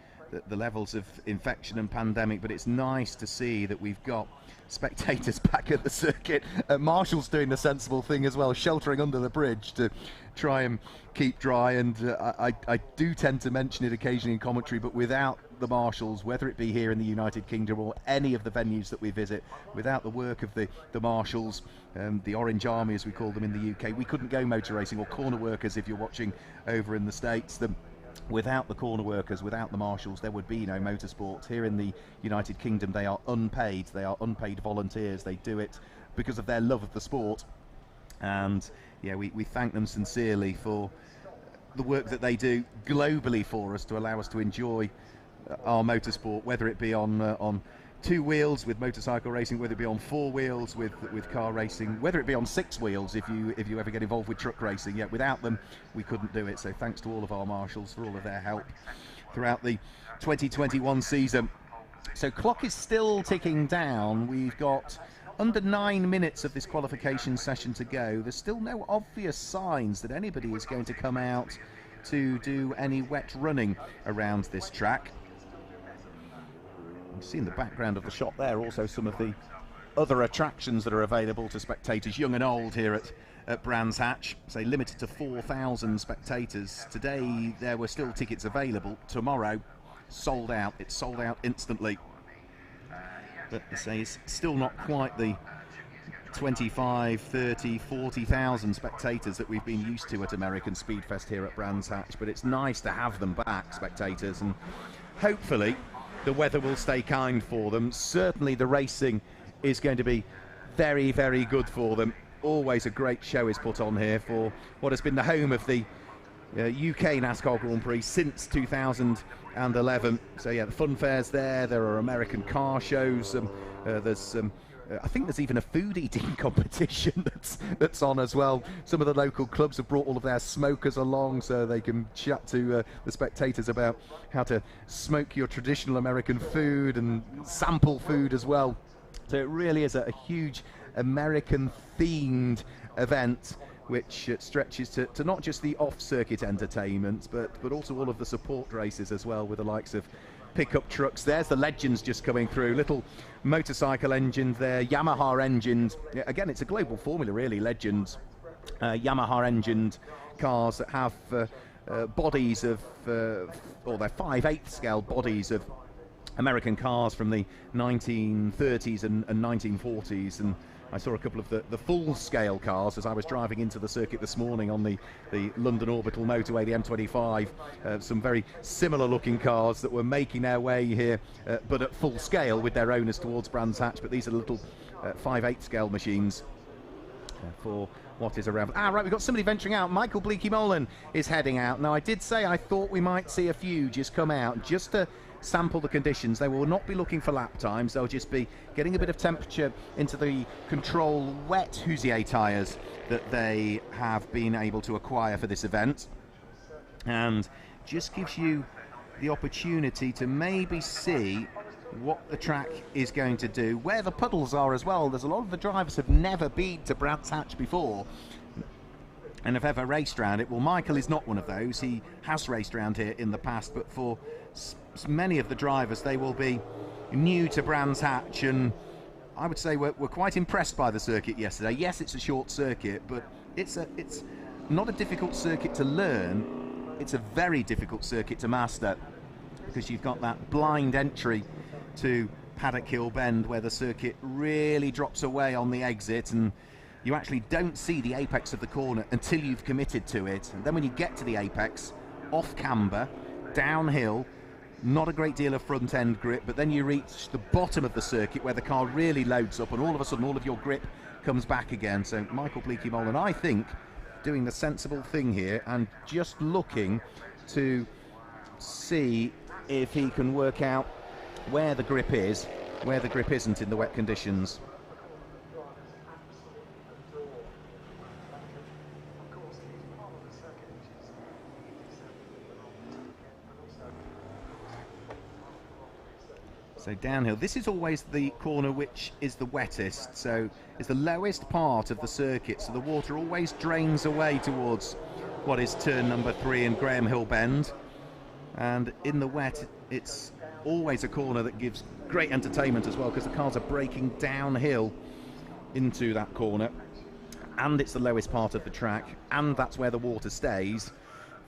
levels of infection and pandemic, but it's nice to see that we've got spectators back at the circuit. Marshall's doing the sensible thing as well, sheltering under the bridge to try and keep dry, and I do tend to mention it occasionally in commentary, but without the marshals, whether it be here in the United Kingdom or any of the venues that we visit, without the work of the marshals, the Orange Army as we call them in the UK, we couldn't go motor racing, or corner workers if you're watching over in the States. Without the corner workers, without the marshals, there would be no motorsport. Here in the United Kingdom, they are unpaid. They are unpaid volunteers. They do it because of their love of the sport. And yeah, we thank them sincerely for the work that they do globally for us to allow us to enjoy our motorsport, whether it be on two wheels with motorcycle racing, whether it be on four wheels with car racing, whether it be on six wheels if you ever get involved with truck racing. Yeah, without them we couldn't do it. So thanks to all of our marshals for all of their help throughout the 2021 season. So clock is still ticking down. We've got under 9 minutes of this qualification session to go. There's still no obvious signs that anybody is going to come out to do any wet running around this track. You see in the background of the shot there also some of the other attractions that are available to spectators, young and old, here at Brands Hatch. Say limited to 4,000 spectators. Today there were still tickets available. Tomorrow, sold out. It's sold out instantly. But I say it's still not quite the 25, 30, 40,000 spectators that we've been used to at American Speedfest here at Brands Hatch. But it's nice to have them back, spectators, and hopefully the weather will stay kind for them. Certainly the racing is going to be very, very good for them. Always a great show is put on here for what has been the home of the UK NASCAR Grand Prix since 2011. So yeah, the fun fairs there are American car shows, there's I think there's even a food eating competition that's on as well. Some of the local clubs have brought all of their smokers along so they can chat to the spectators about how to smoke your traditional American food and sample food as well. So it really is a huge American themed event, which stretches to not just the off-circuit entertainment, but also all of the support races as well, with the likes of pickup trucks. There's the Legends just coming through, little motorcycle engines there, Yamaha engines. Yeah, again, it's a global formula really, Legends. Yamaha engined cars that have bodies of, or they're 5/8 scale bodies of American cars from the 1930s and 1940s, and I saw a couple of the full-scale cars as I was driving into the circuit this morning on the London Orbital motorway, the M25. Some very similar-looking cars that were making their way here, but at full scale with their owners towards Brands Hatch. But these are little 5/8 scale machines for what is around. Right, we've got somebody venturing out. Michael Bleaky-Molan is heading out. Now, I did say I thought we might see a few just come out just to sample the conditions. They will not be looking for lap times. They'll just be getting a bit of temperature into the control wet Hoosier tyres that they have been able to acquire for this event, and just gives you the opportunity to maybe see what the track is going to do, where the puddles are as well. There's a lot of the drivers have never been to Brands Hatch before and have ever raced around it. Well, Michael is not one of those. He has raced around here in the past, but for many of the drivers, they will be new to Brands Hatch, and I would say we're quite impressed by the circuit yesterday. Yes, it's a short circuit, but it's not a difficult circuit to learn. It's a very difficult circuit to master, because you've got that blind entry to Paddock Hill Bend where the circuit really drops away on the exit, and you actually don't see the apex of the corner until you've committed to it. And then when you get to the apex, off camber, downhill, not a great deal of front end grip, but then you reach the bottom of the circuit where the car really loads up, and all of a sudden all of your grip comes back again. So Michael Bleaky-Molan, I think, doing the sensible thing here and just looking to see if he can work out where the grip is, where the grip isn't in the wet conditions. So downhill. This is always the corner which is the wettest, so it's the lowest part of the circuit, so the water always drains away towards what is turn number 3 in Graham Hill Bend. And in the wet, it's always a corner that gives great entertainment as well, because the cars are braking downhill into that corner, and it's the lowest part of the track, and that's where the water stays.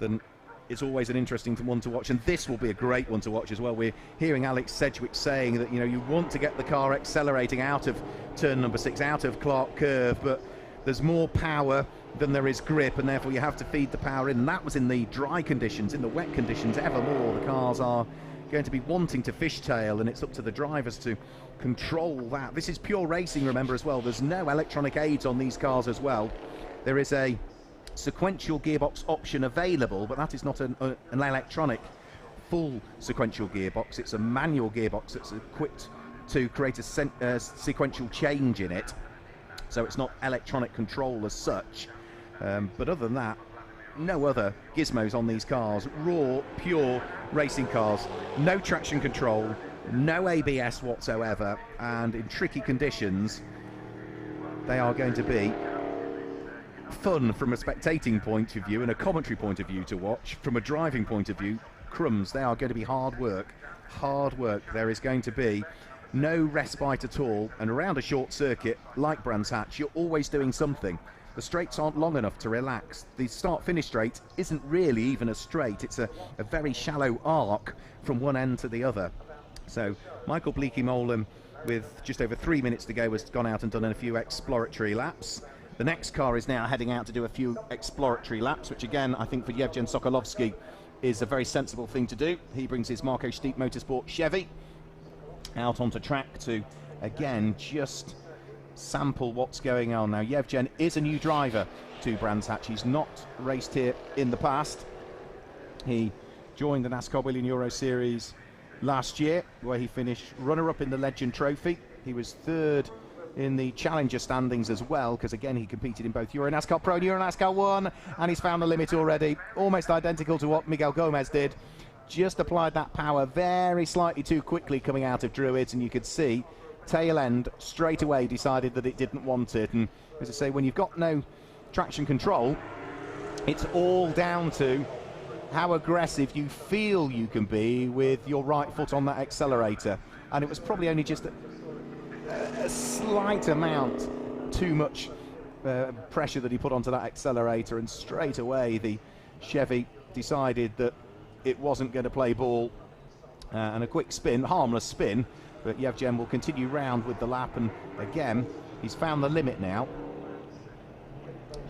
Then it's always an interesting one to watch, and this will be a great one to watch as well. We're hearing Alex Sedgwick saying that, you know, you want to get the car accelerating out of turn number 6, out of Clark Curve, but there's more power than there is grip, and therefore you have to feed the power in. And that was in the dry conditions. In the wet conditions, evermore the cars are going to be wanting to fishtail, and it's up to the drivers to control that. This is pure racing, remember, as well. There's no electronic aids on these cars as well. There is a sequential gearbox option available, but that is not an electronic full sequential gearbox. It's a manual gearbox that's equipped to create a sequential change in it, so it's not electronic control as such. But other than that, no other gizmos on these cars. Raw, pure racing cars. No traction control, no ABS whatsoever, and in tricky conditions they are going to be fun from a spectating point of view and a commentary point of view to watch. From a driving point of view, crumbs. They are going to be hard work. Hard work. There is going to be no respite at all, and around a short circuit like Brands Hatch, you're always doing something. The straights aren't long enough to relax. The start-finish straight isn't really even a straight. It's a very shallow arc from one end to the other. So Michael Bleekie-Molen, with just over 3 minutes to go, has gone out and done a few exploratory laps. The next car is now heading out to do a few exploratory laps, which again, I think for Yevgen Sokolovsky is a very sensible thing to do. He brings his Marco Steep Motorsport Chevy out onto track to, again, just sample what's going on. Now, Yevgen is a new driver to Brands Hatch. He's not raced here in the past. He joined the NASCAR Whelen Euro Series last year, where he finished runner-up in the Legend Trophy. He was third in the Challenger standings as well, because again he competed in both Euro NASCAR Pro and Euro NASCAR 1, and he's found the limit already, almost identical to what Miguel Gomez did. Just applied that power very slightly too quickly coming out of Druids, and you could see tail end straight away decided that it didn't want it. And as I say, when you've got no traction control, it's all down to how aggressive you feel you can be with your right foot on that accelerator. And it was probably only just a slight amount too much pressure that he put onto that accelerator, and straight away the Chevy decided that it wasn't going to play ball, and a quick spin, harmless spin, but Yevgen will continue round with the lap, and again he's found the limit now.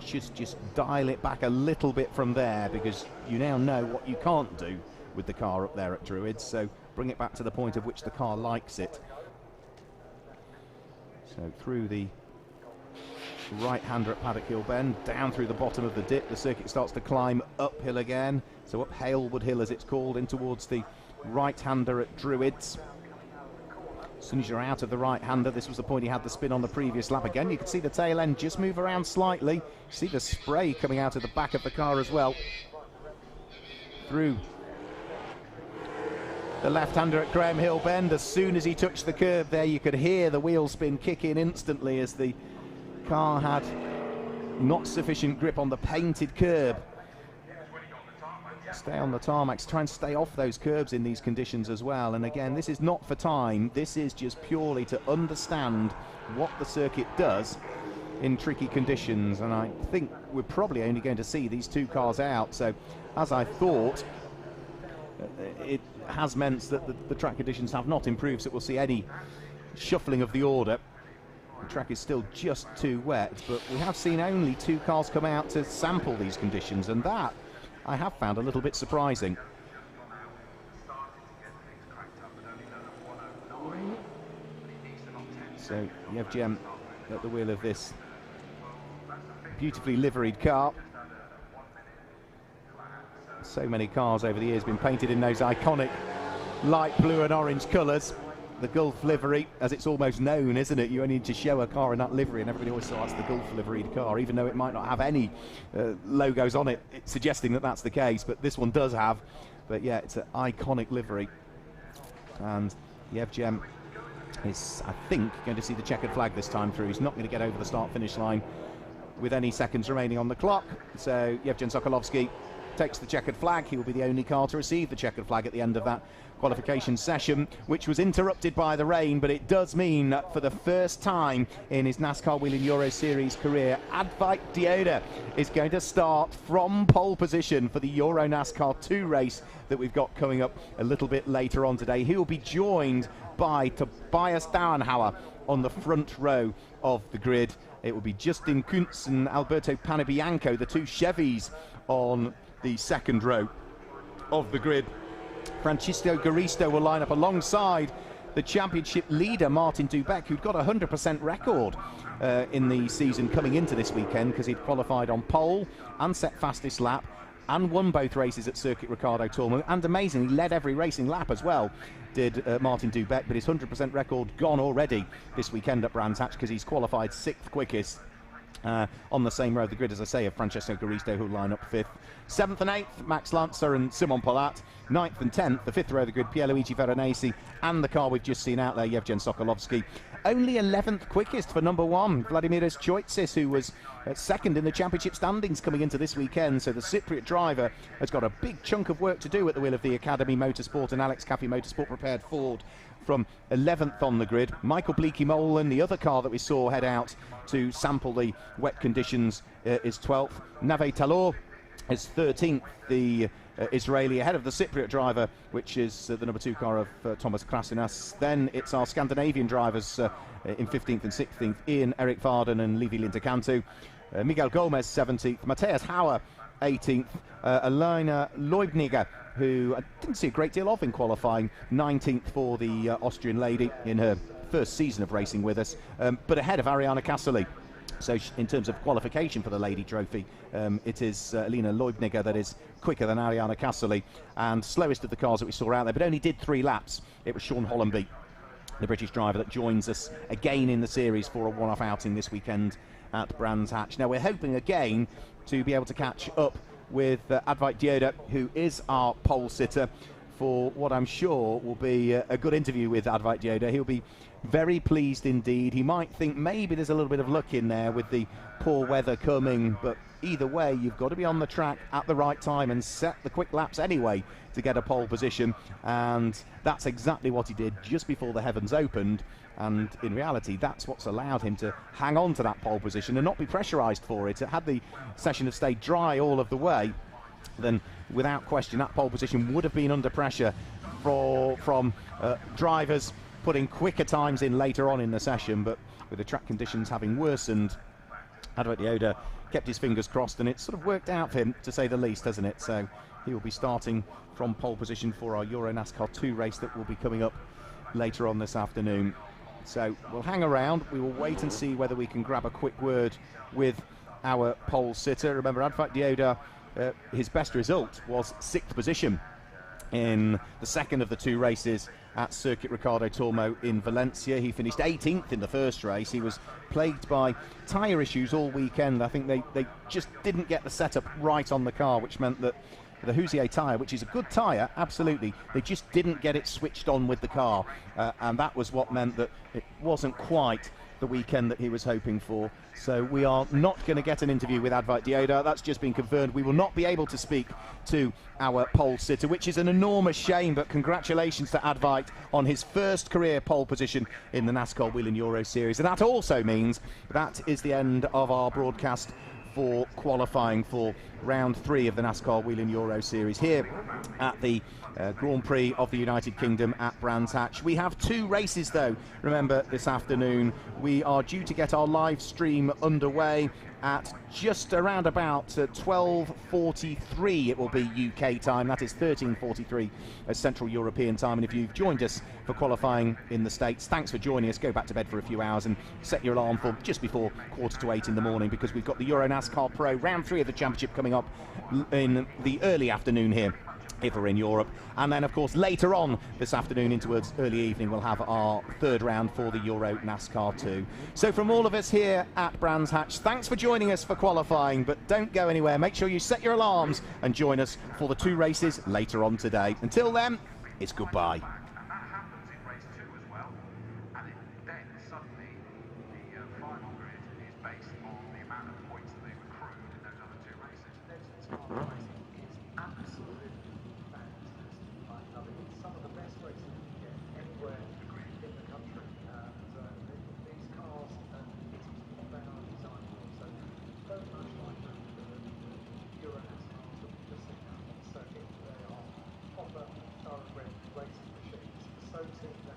Should just dial it back a little bit from there, because you now know what you can't do with the car up there at Druids, so bring it back to the point of which the car likes it. So through the right-hander at Paddock Hill Bend, down through the bottom of the dip, the circuit starts to climb uphill again, so up Halewood Hill as it's called, in towards the right-hander at Druids. As soon as you're out of the right-hander, this was the point he had the spin on the previous lap again. You can see the tail end just move around slightly. You see the spray coming out of the back of the car as well. Through the left-hander at Graham Hill Bend, as soon as he touched the curb there, you could hear the wheel spin kick in instantly, as the car had not sufficient grip on the painted curb. Stay on the tarmacs, try and stay off those curbs in these conditions as well. And again, this is not for time, this is just purely to understand what the circuit does in tricky conditions. And I think we're probably only going to see these two cars out. So as I thought, it has meant that the track conditions have not improved, so we'll see any shuffling of the order. The track is still just too wet, but we have seen only two cars come out to sample these conditions, and that I have found a little bit surprising. So Yevgen at the wheel of this beautifully liveried car. So many cars over the years been painted in those iconic light blue and orange colours. The Gulf livery, as it's almost known, isn't it? You only need to show a car in that livery and everybody always thought that's the Gulf liveried car, even though it might not have any logos on it, it's suggesting that that's the case, but this one does have. But yeah, it's an iconic livery. And Yevgen is, I think, going to see the checkered flag this time through. He's not going to get over the start-finish line with any seconds remaining on the clock. So Yevgen Sokolovsky takes the checkered flag. He will be the only car to receive the checkered flag at the end of that qualification session, which was interrupted by the rain, but it does mean that for the first time in his NASCAR Whelen Euro Series career, Advait Dioda is going to start from pole position for the Euro NASCAR 2 race that we've got coming up a little bit later on today. He will be joined by Tobias Dauenhauer on the front row of the grid. It will be Justin Kuntz and Alberto Panebianco, the two Chevys, on the second row of the grid. Francisco Garisto will line up alongside the championship leader Martin Dubeck, who'd got a 100% record in the season coming into this weekend because he'd qualified on pole and set fastest lap and won both races at Circuit Ricardo Tormo, and amazingly led every racing lap as well, did Martin Dubeck, but his 100% record gone already this weekend at Brands Hatch because he's qualified 6th quickest on the same row of the grid, as I say, of Francesco Garisto, who'll line up 5th. 7th and 8th, Max Lancer and Simon Polat. 9th and 10th, the 5th row of the grid, Pierluigi Veronese, and the car we've just seen out there, Yevgen Sokolovsky. Only 11th quickest for number 1, Vladimiras Choitsis, who was 2nd in the championship standings coming into this weekend. So the Cypriot driver has got a big chunk of work to do at the wheel of the Academy Motorsport and Alex Caffey Motorsport prepared Ford from 11th on the grid. Michael Bleekie-Molen, the other car that we saw head out to sample the wet conditions, is 12th. Nave Talor is 13th, the Israeli, ahead of the Cypriot driver, which is the number 2 car of Thomas Krasinas. Then it's our Scandinavian drivers in 15th and 16th, Ian Eric Varden and Levi Linterkantu. Miguel Gomez 17th, Matthias Hauer 18th, Elena Leubniger, who I didn't see a great deal of in qualifying, 19th for the Austrian lady in her first season of racing with us, but ahead of Ariana Cassoli. So in terms of qualification for the Lady Trophy, it is Elena Leubniger that is quicker than Ariana Cassoli, and slowest of the cars that we saw out there, but only did 3 laps. It was Sean Hollenby, the British driver, that joins us again in the series for a one-off outing this weekend at Brands Hatch. Now we're hoping again to be able to catch up with Advait Dioda, who is our pole sitter, for what I'm sure will be a good interview with Advait Dioda. He'll be very pleased indeed. He might think maybe there's a little bit of luck in there with the poor weather coming, but either way, you've got to be on the track at the right time and set the quick laps anyway to get a pole position, and that's exactly what he did just before the heavens opened. And in reality, that's what's allowed him to hang on to that pole position and not be pressurised for it. Had the session have stayed dry all of the way, then without question that pole position would have been under pressure from drivers putting quicker times in later on in the session. But with the track conditions having worsened, Advait Dioda kept his fingers crossed, and it's sort of worked out for him, to say the least, hasn't it? So he will be starting from pole position for our Euro NASCAR 2 race that will be coming up later on this afternoon. So we'll hang around, we will wait and see whether we can grab a quick word with our pole sitter. Remember, Advait Dioda, his best result was 6th position in the second of the 2 races at Circuit Ricardo Tormo in Valencia. He finished 18th in the first race. He was plagued by tyre issues all weekend. I think they just didn't get the setup right on the car, which meant that the Hoosier tyre, which is a good tyre, absolutely, they just didn't get it switched on with the car, and that was what meant that it wasn't quite the weekend that he was hoping for. So we are not going to get an interview with Advait Dioda. That's just been confirmed. We will not be able to speak to our pole sitter, which is an enormous shame, but congratulations to Advait on his first career pole position in the NASCAR Whelen Euro Series. And that also means that is the end of our broadcast for qualifying for round 3 of the NASCAR Whelen Euro Series here at the Grand Prix of the United Kingdom at Brands Hatch. We have 2 races though, remember, this afternoon. We are due to get our live stream underway at just around about 12:43 it will be UK time. That is 13:43 Central European time. And if you've joined us for qualifying in the States, thanks for joining us. Go back to bed for a few hours and set your alarm for just before 7:45 in the morning, because we've got the Euro NASCAR Pro round 3 of the championship coming up in the early afternoon here if we're in Europe. And then of course later on this afternoon into early evening we'll have our 3rd round for the Euro NASCAR 2. So from all of us here at Brands Hatch, thanks for joining us for qualifying, but don't go anywhere. Make sure you set your alarms and join us for the 2 races later on today. Until then, it's goodbye. start.